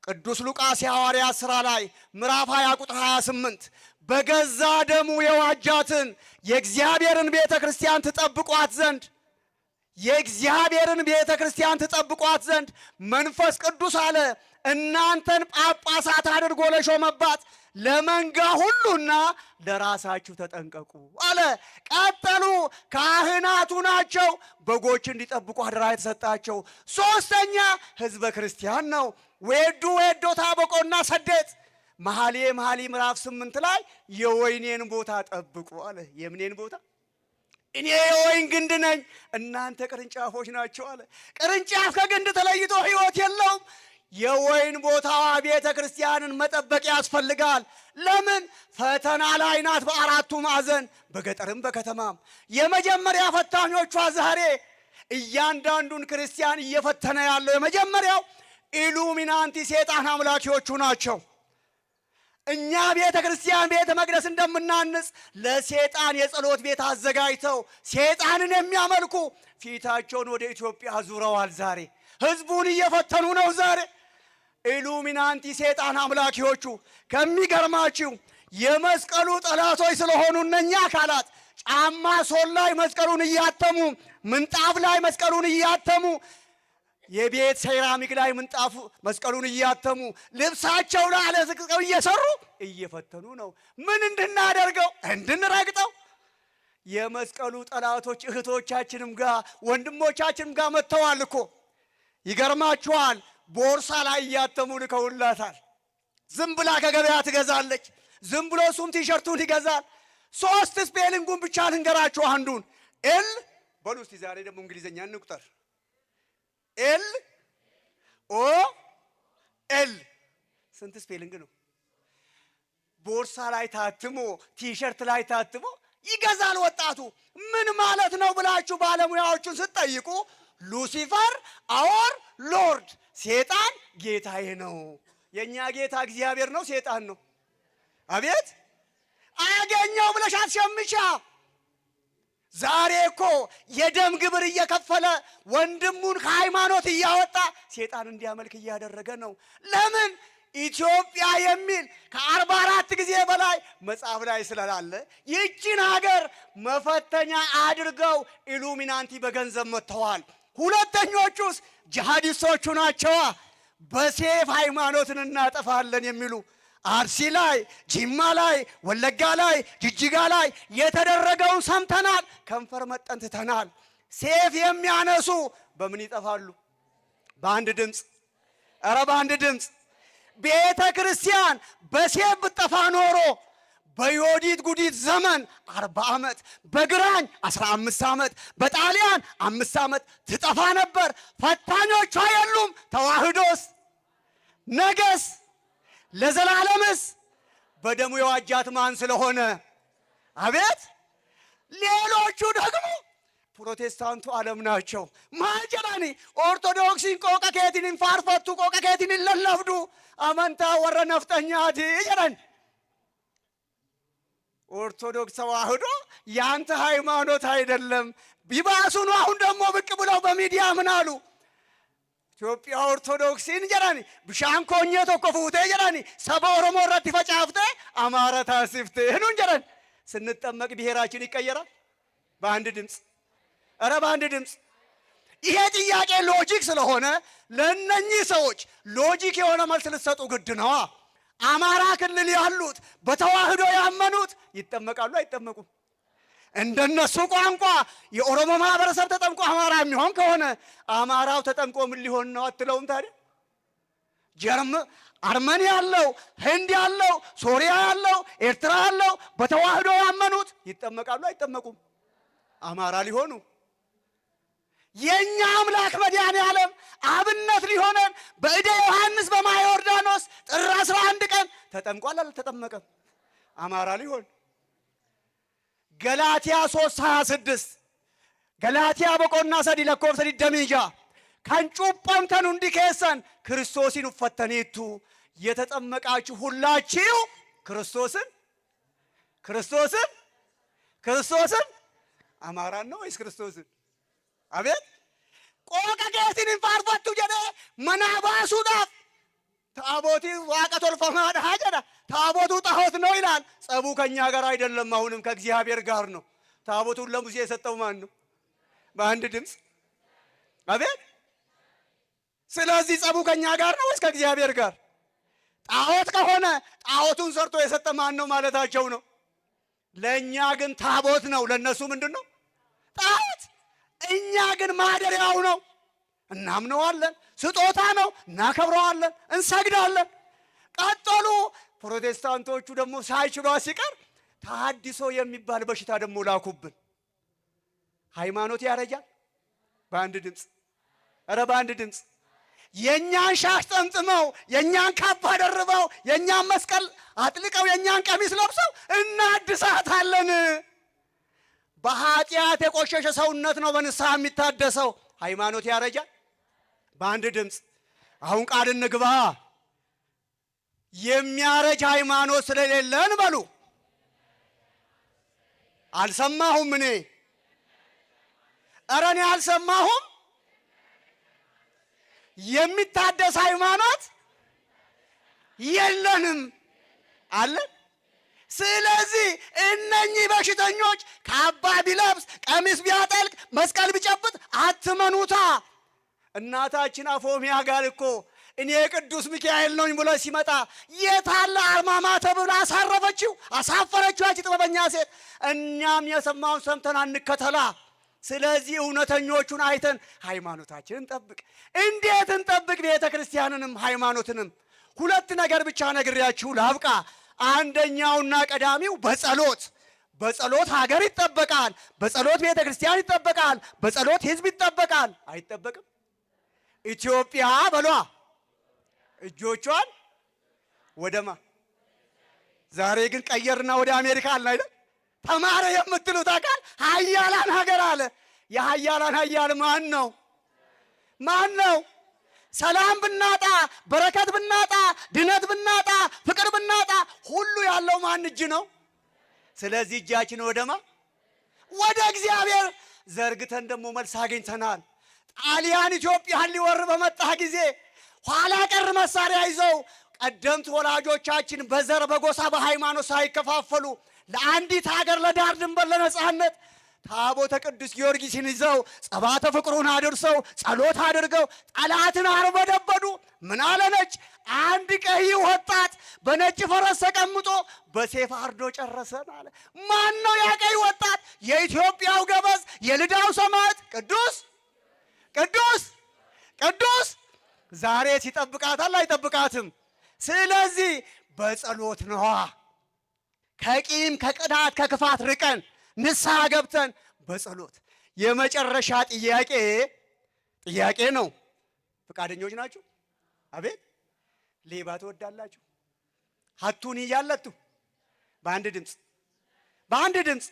ቅዱስ ሉቃስ የሐዋርያት ሥራ ላይ ምዕራፍ 20 ቁጥር 28 በገዛ ደሙ የዋጃትን የእግዚአብሔርን ቤተ ክርስቲያን ትጠብቋት ዘንድ መንፈስ ቅዱስ አለ እናንተን ጳጳሳት አድርጎ ለሾመባት ለመንጋ ሁሉና ለራሳችሁ ተጠንቀቁ አለ። ቀጠሉ ካህናቱ ናቸው በጎች እንዲጠብቁ አደራ የተሰጣቸው። 3ኛ ህዝበ ክርስቲያን ነው። ወዱ ታበቆና ሰደት መኃልየ ምዕራፍ 8 ላይ የወይኔን ቦታ ጠብቁ አለ። የምኔን ቦታ? እኔ የወይን ግንድ ነኝ እናንተ ቅርንጫፎች ናቸው አለ። ቅርንጫፍ ከግንድ ተለይቶ ህይወት የለውም። የወይን ቦታዋ ቤተ ክርስቲያንን መጠበቅ ያስፈልጋል። ለምን? ፈተና ላይ ናት በአራቱ ማዕዘን በገጠርም በከተማም። የመጀመሪያ ፈታኞቿ ዛሬ እያንዳንዱን ክርስቲያን እየፈተነ ያለው የመጀመሪያው ኢሉሚናንቲ ሴጣን አምላኪዎቹ ናቸው። እኛ ቤተ ክርስቲያን ቤተ መቅደስ እንደምናንጽ ለሴጣን የጸሎት ቤት አዘጋጅተው ሴጣንን የሚያመልኩ ፊታቸውን ወደ ኢትዮጵያ ዙረዋል። ዛሬ ህዝቡን እየፈተኑ ነው። ዛሬ ኢሉሚናንቲ ሴጣን አምላኪዎቹ ከሚገርማችሁ የመስቀሉ ጠላቶች ስለሆኑ እነኛ አካላት ጫማ ሶል ላይ መስቀሉን እያተሙ ምንጣፍ ላይ መስቀሉን እያተሙ የቤት ሴራሚክ ላይ ምንጣፉ መስቀሉን እያተሙ ልብሳቸው ላይ አለዝቅቀው እየሰሩ እየፈተኑ ነው። ምን እንድናደርገው? እንድንረግጠው። የመስቀሉ ጠላቶች እህቶቻችንም ጋር ወንድሞቻችንም ጋር መጥተዋል እኮ ይገርማችኋል። ቦርሳ ላይ እያተሙ ልከውላታል። ዝም ብላ ከገበያ ትገዛለች። ዝም ብሎ እሱም ቲሸርቱን ይገዛል። 3 ስፔሊንጉን ብቻ ልንገራችሁ አንዱን ኤል በሉ እስቲ። ዛሬ ደግሞ እንግሊዘኛ እንቁጠር። ኤል ኦ ኤል ስንት ስፔሊንግ ነው? ቦርሳ ላይ ታትሞ ቲሸርት ላይ ታትሞ ይገዛል ወጣቱ። ምን ማለት ነው ብላችሁ ባለሙያዎቹን ስትጠይቁ ሉሲፈር አወር ሎርድ፣ ሴጣን ጌታዬ ነው። የኛ ጌታ እግዚአብሔር ነው? ሴጣን ነው? አቤት አያገኘው ብለሽ አትሸምቻ። ዛሬ እኮ የደም ግብር እየከፈለ ወንድሙን ከሃይማኖት እያወጣ ሴጣን እንዲያመልክ እያደረገ ነው። ለምን? ኢትዮጵያ የሚል ከ44 ጊዜ በላይ መጽሐፍ ላይ ስላለ ይህችን ሀገር መፈተኛ አድርገው ኢሉሚናንቲ በገንዘብ መጥተዋል። ሁለተኞቹስ ጂሃዲስቶቹ ናቸዋ። በሴፍ ሃይማኖትን እናጠፋለን የሚሉ አርሲ ላይ፣ ጂማ ላይ፣ ወለጋ ላይ፣ ጅጅጋ ላይ የተደረገውን ሰምተናል። ከንፈር መጠን ትተናል። ሴፍ የሚያነሱ በምን ይጠፋሉ? በአንድ ድምፅ። ኧረ በአንድ ድምፅ። ቤተ ክርስቲያን በሴፍ ብጠፋ ኖሮ በዮዲት ጉዲት ዘመን 40 ዓመት፣ በግራኝ 15 ዓመት፣ በጣሊያን 5 ዓመት ትጠፋ ነበር። ፈታኞቿ የሉም። ተዋህዶስ፣ ነገስ፣ ለዘላለምስ በደሙ የዋጃት ማን ስለሆነ? አቤት። ሌሎቹ ደግሞ ፕሮቴስታንቱ ዓለም ናቸው። ማጀራኒ ኦርቶዶክሲን ቆቀ ከቲን ፋርፈቱ ቆቀ ከቲን ለለፍዱ አመንታ ወረ ነፍጠኛቲ ይጀራን ኦርቶዶክስ ተዋህዶ ያንተ ሃይማኖት አይደለም። ቢባሱ ነው። አሁን ደግሞ ብቅ ብለው በሚዲያ ምን አሉ? ኢትዮጵያ ኦርቶዶክሲን ጀራኒ ብሻን ኮኘ ተቆፉቴ ጀራኒ ሰባ ኦሮሞ ረት ፈጫፍተ አማራ ታስፍተ ነው ጀራን። ስንጠመቅ ብሔራችን ይቀየራል በአንድ ድምፅ። ኧረ በአንድ ድምፅ። ይሄ ጥያቄ ሎጂክ ስለሆነ ለነኚህ ሰዎች ሎጂክ የሆነ መልስ ልትሰጡ ግድ ነዋ። አማራ ክልል ያሉት በተዋህዶ ያመኑት ይጠመቃሉ አይጠመቁም? እንደነሱ ቋንቋ የኦሮሞ ማህበረሰብ ተጠምቆ አማራ የሚሆን ከሆነ አማራው ተጠምቆ ምን ሊሆን ነው አትለውም ታዲያ? አርመን ያለው፣ ህንድ ያለው፣ ሶሪያ ያለው፣ ኤርትራ ያለው በተዋህዶ ያመኑት ይጠመቃሉ አይጠመቁም? አማራ ሊሆኑ። የኛ አምላክ መድኃኔዓለም አብነት ሊሆነን በእደ ዮሐንስ በማየ ዮርዳኖስ ጥር 11 ቀን ተጠምቋል አልተጠመቀም? አማራ ሊሆን። ገላትያ 3:26 ገላትያ በቆና ሰዲ ለኮፍ ሰዲ ደሚጃ ከንጩጳምተኑ እንዲከሰን ክርስቶስን ፈተኔቱ የተጠመቃችሁ ሁላችሁ ክርስቶስን አማራን ነው ወይስ ክርስቶስን? አቤት ቆቀ ጌቲን ፋርፈቱ ጀደ መናባሱ ዳፍ ታቦቲ ዋቀቶል ፈማድ ሀጀዳ ታቦቱ ጣዖት ነው ይላል። ጸቡ ከኛ ጋር አይደለም፣ አሁንም ከእግዚአብሔር ጋር ነው። ታቦቱን ለሙሴ የሰጠው ማን ነው? በአንድ ድምፅ። አቤት ስለዚህ ጸቡ ከኛ ጋር ነው ወይስ ከእግዚአብሔር ጋር? ጣዖት ከሆነ ጣዖቱን ሰርቶ የሰጠ ማን ነው ማለታቸው ነው። ለእኛ ግን ታቦት ነው፣ ለእነሱ ምንድን ነው? ጣዖት። እኛ ግን ማደሪያው ነው፣ እናምነዋለን። ስጦታ ነው፣ እናከብረዋለን፣ እንሰግዳለን። ቀጠሉ። ፕሮቴስታንቶቹ ደግሞ ሳይችሏ ሲቀር ተሐድሶ የሚባል በሽታ ደግሞ ላኩብን። ሃይማኖት ያረጃል በአንድ ድምፅ። ኧረ በአንድ ድምፅ። የኛን ሻሽ ጠምጥመው፣ የኛን ካባ ደርበው፣ የኛን መስቀል አጥልቀው፣ የኛን ቀሚስ ለብሰው እናድሳታለን። በኃጢአት የቆሸሸ ሰውነት ነው በንስሐ የሚታደሰው። ሃይማኖት ያረጃል በአንድ ድምፅ። አሁን ቃል እንግባ። የሚያረጅ ሃይማኖት ስለሌለን በሉ። አልሰማሁም እኔ። ኧረ እኔ አልሰማሁም። የሚታደስ ሃይማኖት የለንም አለን። ስለዚህ እነኚህ በሽተኞች ካባ ቢለብስ ቀሚስ ቢያጠልቅ መስቀል ቢጨብጥ አትመኑታ። እናታችን አፎሚያ ጋር እኮ እኔ ቅዱስ ሚካኤል ነኝ ብሎ ሲመጣ የታለ አርማማ ተብላ አሳረፈችው፣ አሳፈረችው ያቺ ጥበበኛ ሴት። እኛም የሰማውን ሰምተን አንከተላ። ስለዚህ እውነተኞቹን አይተን ሃይማኖታችንን እንጠብቅ። እንዴት እንጠብቅ? ቤተ ክርስቲያንንም ሃይማኖትንም ሁለት ነገር ብቻ ነግሬያችሁ ላብቃ። አንደኛውና ቀዳሚው በጸሎት ሀገር ይጠበቃል። በጸሎት ቤተ ክርስቲያን ይጠበቃል። በጸሎት ህዝብ ይጠበቃል። አይጠበቅም? ኢትዮጵያ በሏ እጆቿን ወደማ። ዛሬ ግን ቀየርና ወደ አሜሪካ አለ አይደል? ተማረ የምትሉት አካል ሀያላን ሀገር አለ። የሀያላን ሀያል ማን ነው? ማን ነው? ሰላም ብናጣ፣ በረከት ብናጣ፣ ድነት ብናጣ፣ ፍቅር ብናጣ ሁሉ ያለው ማን እጅ ነው? ስለዚህ እጃችን ወደማ ወደ እግዚአብሔር ዘርግተን ደግሞ መልስ አግኝተናል። ጣሊያን ኢትዮጵያን ሊወር በመጣ ጊዜ ኋላ ቀር መሳሪያ ይዘው ቀደምት ወላጆቻችን በዘር በጎሳ በሃይማኖት ሳይከፋፈሉ ለአንዲት ሀገር ለዳር ድንበር ለነጻነት ታቦተ ቅዱስ ጊዮርጊስን ይዘው ጸባተ ፍቅሩን አድርሰው ጸሎት አድርገው ጠላትን አርበደበዱ። ምን አለ ነጭ? አንድ ቀይ ወጣት በነጭ ፈረስ ተቀምጦ በሴፍ አርዶ ጨረሰን አለ። ማን ነው ያ ቀይ ወጣት? የኢትዮጵያው ገበዝ የልዳው ሰማዕት ቅዱስ ዛሬ ሲጠብቃታል አይጠብቃትም? ስለዚህ በጸሎት ነዋ። ከቂም ከቅናት ከክፋት ርቀን ንስሐ ገብተን በጸሎት የመጨረሻ ጥያቄ ነው። ፈቃደኞች ናችሁ? አቤት። ሌባ ትወዳላችሁ? ሀቱን እያለቱ በአንድ ድምፅ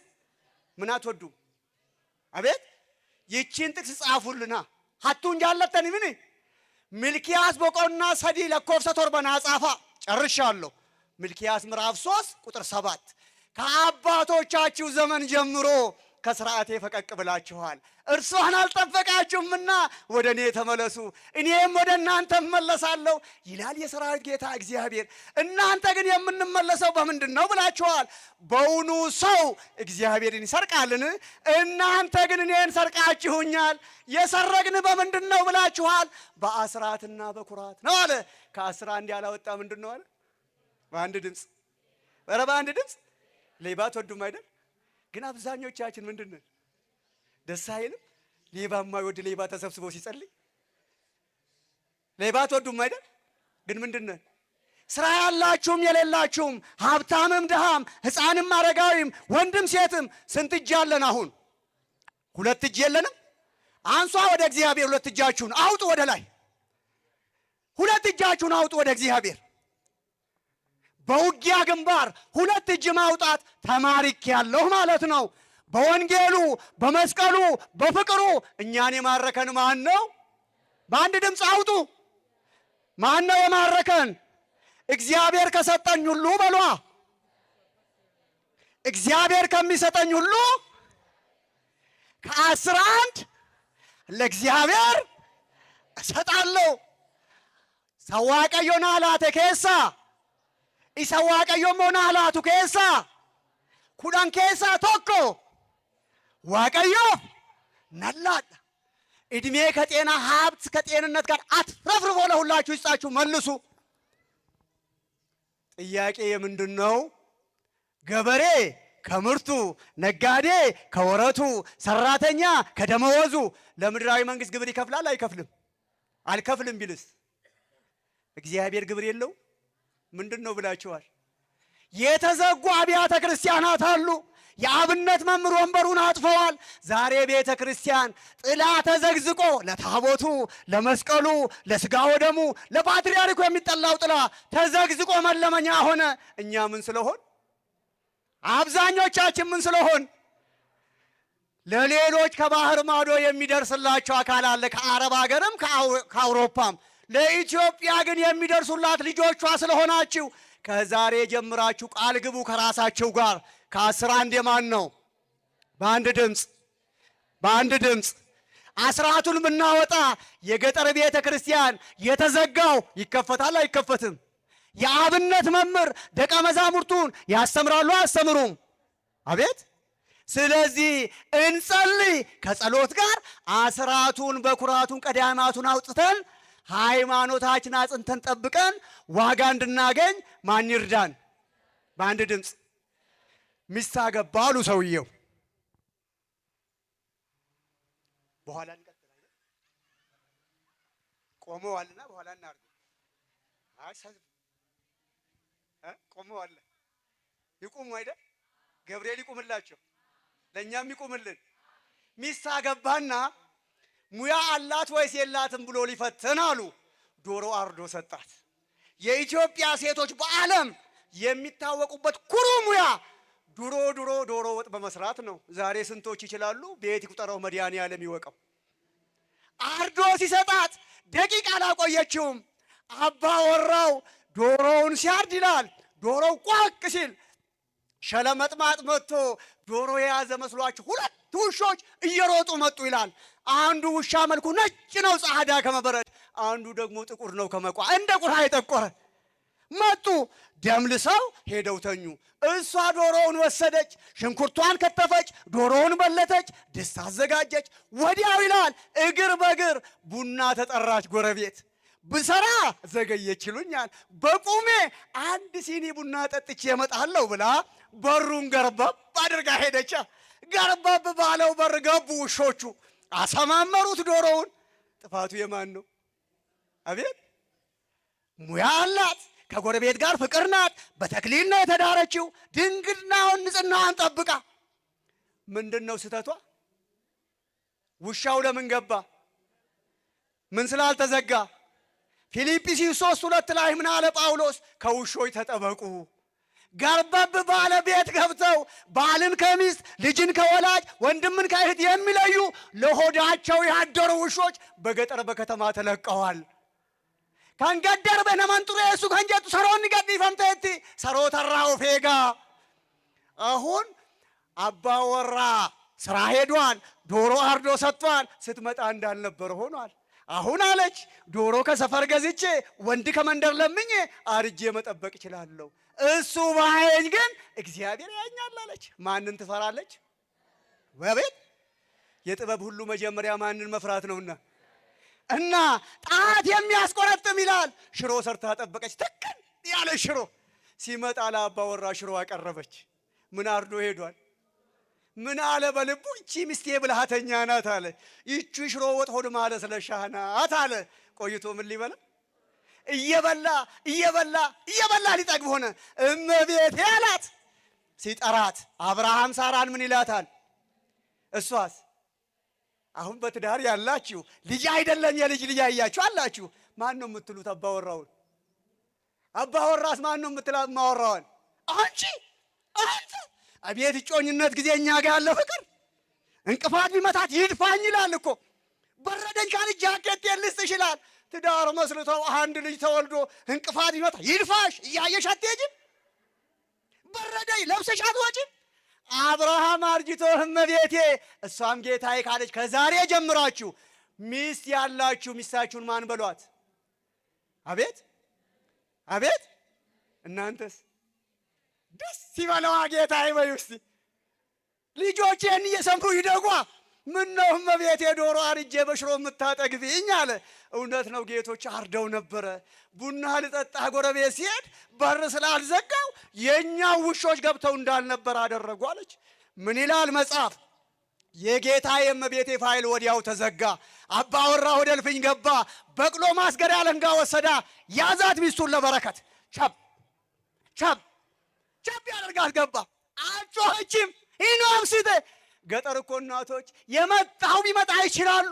ምን አትወዱም? አቤት። ይቺን ጥቅስ ጻፉልና ሀቱን ጃለተን ምን ሚልኪያስ ቦቆና ሰዲ ለኮብሰ ቶርበና ጻፋ ጨርሻለሁ። ሚልኪያስ ምዕራፍ 3 ቁጥር 7 ከአባቶቻችሁ ዘመን ጀምሮ ከሥርዓቴ ፈቀቅ ብላችኋል፣ እርሷን አልጠበቃችሁምና ወደ እኔ ተመለሱ፣ እኔም ወደ እናንተ እመለሳለሁ ይላል የሠራዊት ጌታ እግዚአብሔር። እናንተ ግን የምንመለሰው በምንድን ነው ብላችኋል። በውኑ ሰው እግዚአብሔርን ይሰርቃልን? እናንተ ግን እኔን ሰርቃችሁኛል። የሰረግን በምንድን ነው ብላችኋል። በአስራትና በኩራት ነው አለ። ከአስራ አንድ ያላወጣ ምንድን ነው አለ? በአንድ ድምፅ። ኧረ በአንድ ድምፅ ሌባ ትወዱም አይደል? ግን አብዛኞቻችን ምንድን ነን? ደስ አይልም? ሌባ የማይወድ ሌባ ተሰብስቦ ሲጸልይ ሌባ ትወዱም አይደል? ግን ምንድን ነን? ስራ ያላችሁም የሌላችሁም፣ ሀብታምም ድሃም፣ ሕፃንም አረጋዊም፣ ወንድም ሴትም ስንት እጅ አለን? አሁን ሁለት እጅ የለንም? አንሷ ወደ እግዚአብሔር ሁለት እጃችሁን አውጡ ወደ ላይ። ሁለት እጃችሁን አውጡ ወደ እግዚአብሔር። በውጊያ ግንባር ሁለት እጅ ማውጣት ተማርኬያለሁ ማለት ነው። በወንጌሉ በመስቀሉ በፍቅሩ እኛን የማረከን ማን ነው? በአንድ ድምፅ አውጡ። ማን ነው የማረከን? እግዚአብሔር ከሰጠኝ ሁሉ በሏ። እግዚአብሔር ከሚሰጠኝ ሁሉ ከ11 ለእግዚአብሔር እሰጣለሁ። ሰዋቀዮና አላተ ኬሳ ኢሰዋቀዮ ሞና አላቱ ኬሳ ኩዳን ኬሳ ቶኮ ዋቀዮ ነላዳ እድሜ ከጤና ሀብት ከጤንነት ጋር አትረፍርፎ ለሁላችሁ ይስጣችሁ። መልሱ። ጥያቄ የምንድን ነው? ገበሬ ከምርቱ፣ ነጋዴ ከወረቱ፣ ሰራተኛ ከደመወዙ ለምድራዊ መንግስት ግብር ይከፍላል አይከፍልም? አልከፍልም ቢልስ እግዚአብሔር ግብር የለው? ምንድን ነው ብላችኋል? የተዘጉ አብያተ ክርስቲያናት አሉ። የአብነት መምህር ወንበሩን አጥፈዋል። ዛሬ ቤተ ክርስቲያን ጥላ ተዘግዝቆ ለታቦቱ፣ ለመስቀሉ፣ ለስጋ ወደሙ፣ ለፓትርያርኩ የሚጠላው ጥላ ተዘግዝቆ መለመኛ ሆነ። እኛ ምን ስለሆን? አብዛኞቻችን ምን ስለሆን? ለሌሎች ከባህር ማዶ የሚደርስላቸው አካል አለ፣ ከአረብ ሀገርም ከአውሮፓም። ለኢትዮጵያ ግን የሚደርሱላት ልጆቿ ስለሆናችሁ ከዛሬ ጀምራችሁ ቃል ግቡ ከራሳችሁ ጋር። ከ11 የማን ነው? በአንድ ድምፅ፣ በአንድ ድምፅ። አስራቱን ብናወጣ የገጠር ቤተ ክርስቲያን የተዘጋው ይከፈታል አይከፈትም? የአብነት መምህር ደቀ መዛሙርቱን ያስተምራሉ አያስተምሩም? አቤት! ስለዚህ እንጸልይ። ከጸሎት ጋር አስራቱን በኩራቱን ቀዳማቱን አውጥተን ሃይማኖታችን አጽንተን ጠብቀን ዋጋ እንድናገኝ ማን ይርዳን? በአንድ ድምፅ። ሚስት አገባ አሉ ሰውየው። በኋላ እንቀጥላለን። ቆመዋልና በኋላ እናርግ። ቆመዋል። ይቁሙ አይደል? ገብርኤል ይቁምላቸው፣ ለእኛም ይቁምልን። ሚስት አገባና ሙያ አላት ወይስ የላትም ብሎ ሊፈትን አሉ። ዶሮ አርዶ ሰጣት። የኢትዮጵያ ሴቶች በዓለም የሚታወቁበት ኩሩ ሙያ ድሮ ዶሮ ወጥ በመስራት ነው። ዛሬ ስንቶች ይችላሉ? ቤት ይቁጠረው፣ መድኃኒዓለም ይወቀው። አርዶ ሲሰጣት ደቂቃ አላቆየችውም። አባወራው ዶሮውን ሲያርድ ይላል፣ ዶሮው ቋቅ ሲል ሸለመጥማጥ መጥቶ ዶሮ የያዘ መስሏቸው ሁለት ውሾች እየሮጡ መጡ ይላል። አንዱ ውሻ መልኩ ነጭ ነው ጻዕዳ ከመበረድ፣ አንዱ ደግሞ ጥቁር ነው ከመቋ እንደ ቁራ የጠቆረ መጡ። ደም ልሰው ሄደው ተኙ። እሷ ዶሮውን ወሰደች፣ ሽንኩርቷን ከተፈች፣ ዶሮውን በለተች፣ ድስት አዘጋጀች። ወዲያው ይላል እግር በእግር ቡና ተጠራች ጎረቤት። ብሰራ ዘገየች ይሉኛል፣ በቁሜ አንድ ሲኒ ቡና ጠጥቼ እመጣለሁ ብላ በሩን ገርበብ አድርጋ ሄደች። ገርበብ ባለው በር ገቡ ውሾቹ፣ አሰማመሩት ዶሮውን። ጥፋቱ የማን ነው? አቤት! ሙያ አላት፣ ከጎረቤት ጋር ፍቅር ናት፣ በተክሊል ነው የተዳረችው። ድንግልናውን ንጽሕናዋን ጠብቃ። ምንድን ነው ስህተቷ? ውሻው ለምን ገባ? ምን ስላልተዘጋ? ፊልጵስዩስ 3:2 ላይ ምን አለ ጳውሎስ? ከውሾች ተጠበቁ። ገርበብ ባለ ቤት ገብተው ባልን ከሚስት ልጅን ከወላጅ ወንድምን ከእህት የሚለዩ ለሆዳቸው ያደሩ ውሾች በገጠር በከተማ ተለቀዋል። ከንገደር በነመንጡሬ እሱ ከንጀቱ ሰሮን ገድ ይፈምተቲ ሰሮ ተራው ፌጋ አሁን አባወራ ስራ ሄዷል። ዶሮ አርዶ ሰጥቷል። ስትመጣ እንዳልነበር ሆኗል። አሁን አለች ዶሮ ከሰፈር ገዝቼ ወንድ ከመንደር ለምኜ አርጄ መጠበቅ እችላለሁ። እሱ ባይኝ ግን እግዚአብሔር ያኛል አለች። ማንን ትፈራለች? ወቤት የጥበብ ሁሉ መጀመሪያ ማንን መፍራት ነውና እና ጣት የሚያስቆረጥም ይላል። ሽሮ ሰርታ ጠበቀች። ትክክል ያለ ሽሮ ሲመጣ ለአባወራ ሽሮ አቀረበች። ምን አርዶ ሄዷል? ምን አለ በልቡ እቺ ሚስቴ ብልሃተኛ ናት አለ። ይቺ ሽሮ ወጥ ሆድ ማለት ስለሻህናት አለ። ቆይቶ ምን ሊበላ እየበላ ሊጠግብ ሆነ። እመቤቴ አላት። ሲጠራት አብርሃም ሳራን ምን ይላታል? እሷስ አሁን በትዳር ያላችሁ ልጅ አይደለም የልጅ ልጅ ያያችሁ አላችሁ። ማን ነው የምትሉት? አባወራውን። አባወራስ ማን ነው የምትላት? ማወራዋን። አንቺ አንተ አቤት እጮኝነት ጊዜ እኛ ጋር ያለ ፍቅር እንቅፋት ቢመታት ይድፋኝ ይላል እኮ። በረደኝ ካለች ጃኬት ልስጥሽ ይላል። ትዳር መስርተው አንድ ልጅ ተወልዶ እንቅፋት ቢመታ ይድፋሽ እያየሽ አትሄጂም? በረደኝ ለብሰሽ አትወጪም? አብርሃም አርጅቶ እመቤቴ እሷም ጌታዬ ካለች ከዛሬ ጀምራችሁ ሚስት ያላችሁ ሚስታችሁን ማን በሏት? አቤት አቤት። እናንተስ ደስ ይበለዋ ጌታዬ በይ እስቲ። ልጆቼን እየሰሙ ይደጓ። ምን ነው እመቤቴ ዶሮ አርጄ በሽሮ የምታጠግቢኝ አለ። እውነት ነው ጌቶች አርደው ነበረ። ቡና ልጠጣ ጎረቤት ሲሄድ በር ስላልዘጋው የኛ ውሾች ገብተው እንዳልነበር አደረጉ አለች። ምን ይላል መጽሐፍ? የጌታ የእመቤቴ ፋይል ወዲያው ተዘጋ። አባወራ ወደ እልፍኝ ገባ። በቅሎ ማስገሪያ አለንጋ ወሰዳ። ያዛት ሚስቱን ለበረከት ቸብ ቸብ ቸብ ያደርጋት ገባ። አልጮኸችም። ኢኖምስተ ገጠር እኮ እናቶች የመጣው ቢመጣ ይችላሉ።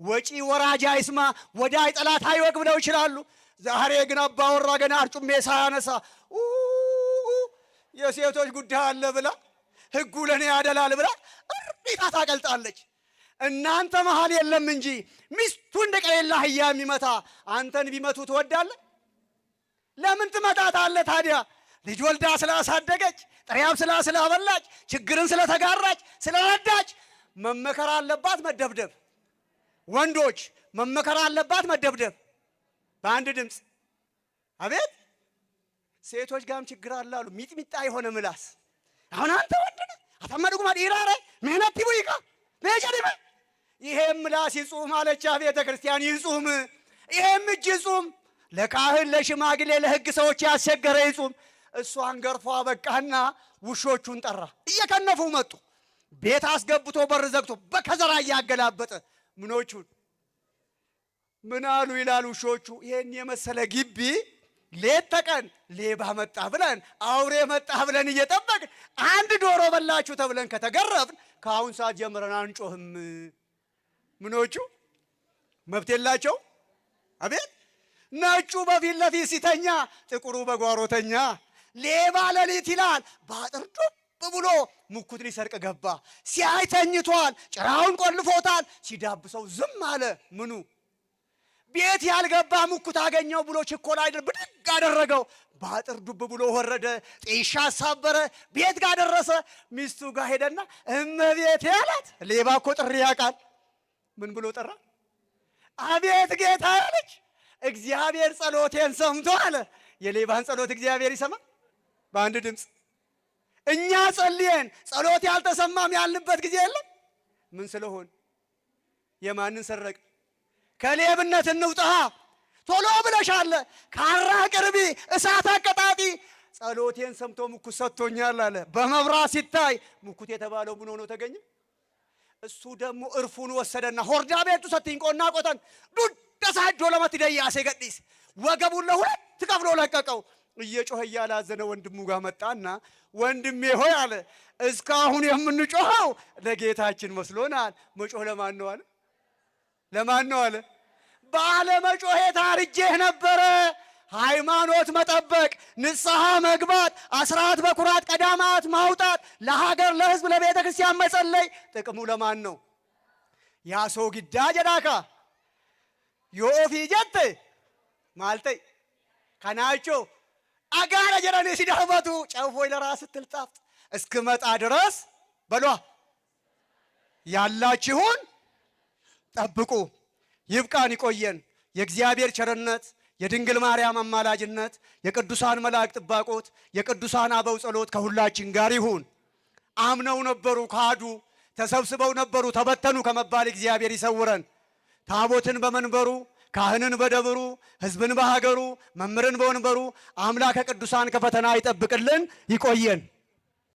ወጪ ወራጅ አይስማ ወዳይ ጠላት አይወቅ ብለው ይችላሉ። ዛሬ ግን አባወራ ገና አርጩሜ ሳያነሳ የሴቶች ጉዳይ አለ ብላ ሕጉ ለኔ ያደላል ብላ እርቢታ ታቀልጣለች። እናንተ መሃል የለም እንጂ ሚስቱ እንደቀሌላ አህያ የሚመታ አንተን ቢመቱ ትወዳለህ? ለምን ትመታታለህ ታዲያ? ልጅ ወልዳ ስላሳደገች ጥሪያም ስላበላች ችግርን ስለተጋራች ስለረዳች መመከር አለባት መደብደብ። ወንዶች መመከር አለባት መደብደብ። በአንድ ድምፅ አቤት። ሴቶች ጋርም ችግር አላሉ። ሚጥሚጣ የሆነ ምላስ። አሁን አንተ ወንድነ አተመድጉ ማዲራረ ምህነቲቡ ይቃ ለጀሪበ ይሄም ምላስ ይጹም አለች ቤተ ክርስቲያን ይጹም። ይሄም እጅ ይጹም። ለካህን ለሽማግሌ ለሕግ ሰዎች ያስቸገረ ይጹም። እሷን ገርፏ በቃና ውሾቹን ጠራ። እየከነፉ መጡ። ቤት አስገብቶ በር ዘግቶ በከዘራ እያገላበጠ ምኖቹን ምን አሉ ይላል ውሾቹ። ይሄን የመሰለ ግቢ ሌት ተቀን ሌባ መጣ ብለን አውሬ መጣ ብለን እየጠበቅን አንድ ዶሮ በላችሁ ተብለን ከተገረፍን ከአሁን ሰዓት ጀምረን አንጮህም። ምኖቹ መብት የላቸው? አቤት። ነጩ በፊት ለፊት ሲተኛ ጥቁሩ በጓሮተኛ። ሌባ ሌሊት ይላል በአጥር ዱብ ብሎ ሙኩት ሊሰርቅ ገባ። ሲያይ ተኝቷል፣ ጭራውን ቆልፎታል። ሲዳብሰው ዝም አለ። ምኑ ቤት ያልገባ ሙኩት አገኘው ብሎ ችኮላ አይደል ብድግ አደረገው። በአጥር ዱብ ብሎ ወረደ፣ ጤሻ አሳበረ፣ ቤት ጋር ደረሰ። ሚስቱ ጋር ሄደና እመቤቴ አላት። ሌባ እኮ ጥሪ ያውቃል። ምን ብሎ ጠራ? አቤት ጌታ አለች። እግዚአብሔር ጸሎቴን ሰምቶ አለ። የሌባን ጸሎት እግዚአብሔር ይሰማል? በአንድ ድምፅ እኛ ጸልየን ጸሎት ያልተሰማም ያልንበት ጊዜ የለም። ምን ስለሆን? የማንን ሰረቅ? ከሌብነት እንውጣ ቶሎ ብለሻለ። ካራ ቅርቢ እሳት አቀጣጢ። ጸሎቴን ሰምቶ ሙኩት ሰጥቶኛል አለ። በመብራት ሲታይ ሙኩት የተባለው ምን ሆኖ ተገኘ? እሱ ደግሞ እርፉን ወሰደና ሆርዳ ቤቱ ሰጥኝ ቆና ቆተን ዱድ ደሳጆ ለማትደያ ሰገዲስ ወገቡን ለሁለት ከፍሎ ለቀቀው። እየጮኸ እያላዘነ ወንድሙ ጋር መጣና ወንድሜ ሆይ አለ፣ እስካሁን የምንጮኸው ለጌታችን መስሎናል። መጮህ ለማን ነው አለ? ለማን ነው አለ? ባለ መጮሄ ታርጄህ ነበረ። ሃይማኖት መጠበቅ፣ ንስሐ መግባት፣ አስራት በኩራት ቀዳማት ማውጣት፣ ለሀገር ለሕዝብ ለቤተ ክርስቲያን መጸለይ ጥቅሙ ለማን ነው? ያሶ ግዳ ጀዳካ ዮኦፊ ጀት ማልተይ ከናቾ አጋረ ጀረኔ ሲዳበቱ ጨፎይ ለራስ ትልጣፍ እስክመጣ ድረስ በሏ ያላችሁን ጠብቁ። ይብቃን፣ ይቆየን። የእግዚአብሔር ቸርነት፣ የድንግል ማርያም አማላጅነት፣ የቅዱሳን መላእክት ጥባቆት፣ የቅዱሳን አበው ጸሎት ከሁላችን ጋር ይሁን። አምነው ነበሩ ካዱ፣ ተሰብስበው ነበሩ ተበተኑ ከመባል እግዚአብሔር ይሰውረን። ታቦትን በመንበሩ ካህንን በደብሩ ሕዝብን በሀገሩ መምህርን በወንበሩ አምላከ ቅዱሳን ከፈተና ይጠብቅልን፣ ይቆየን።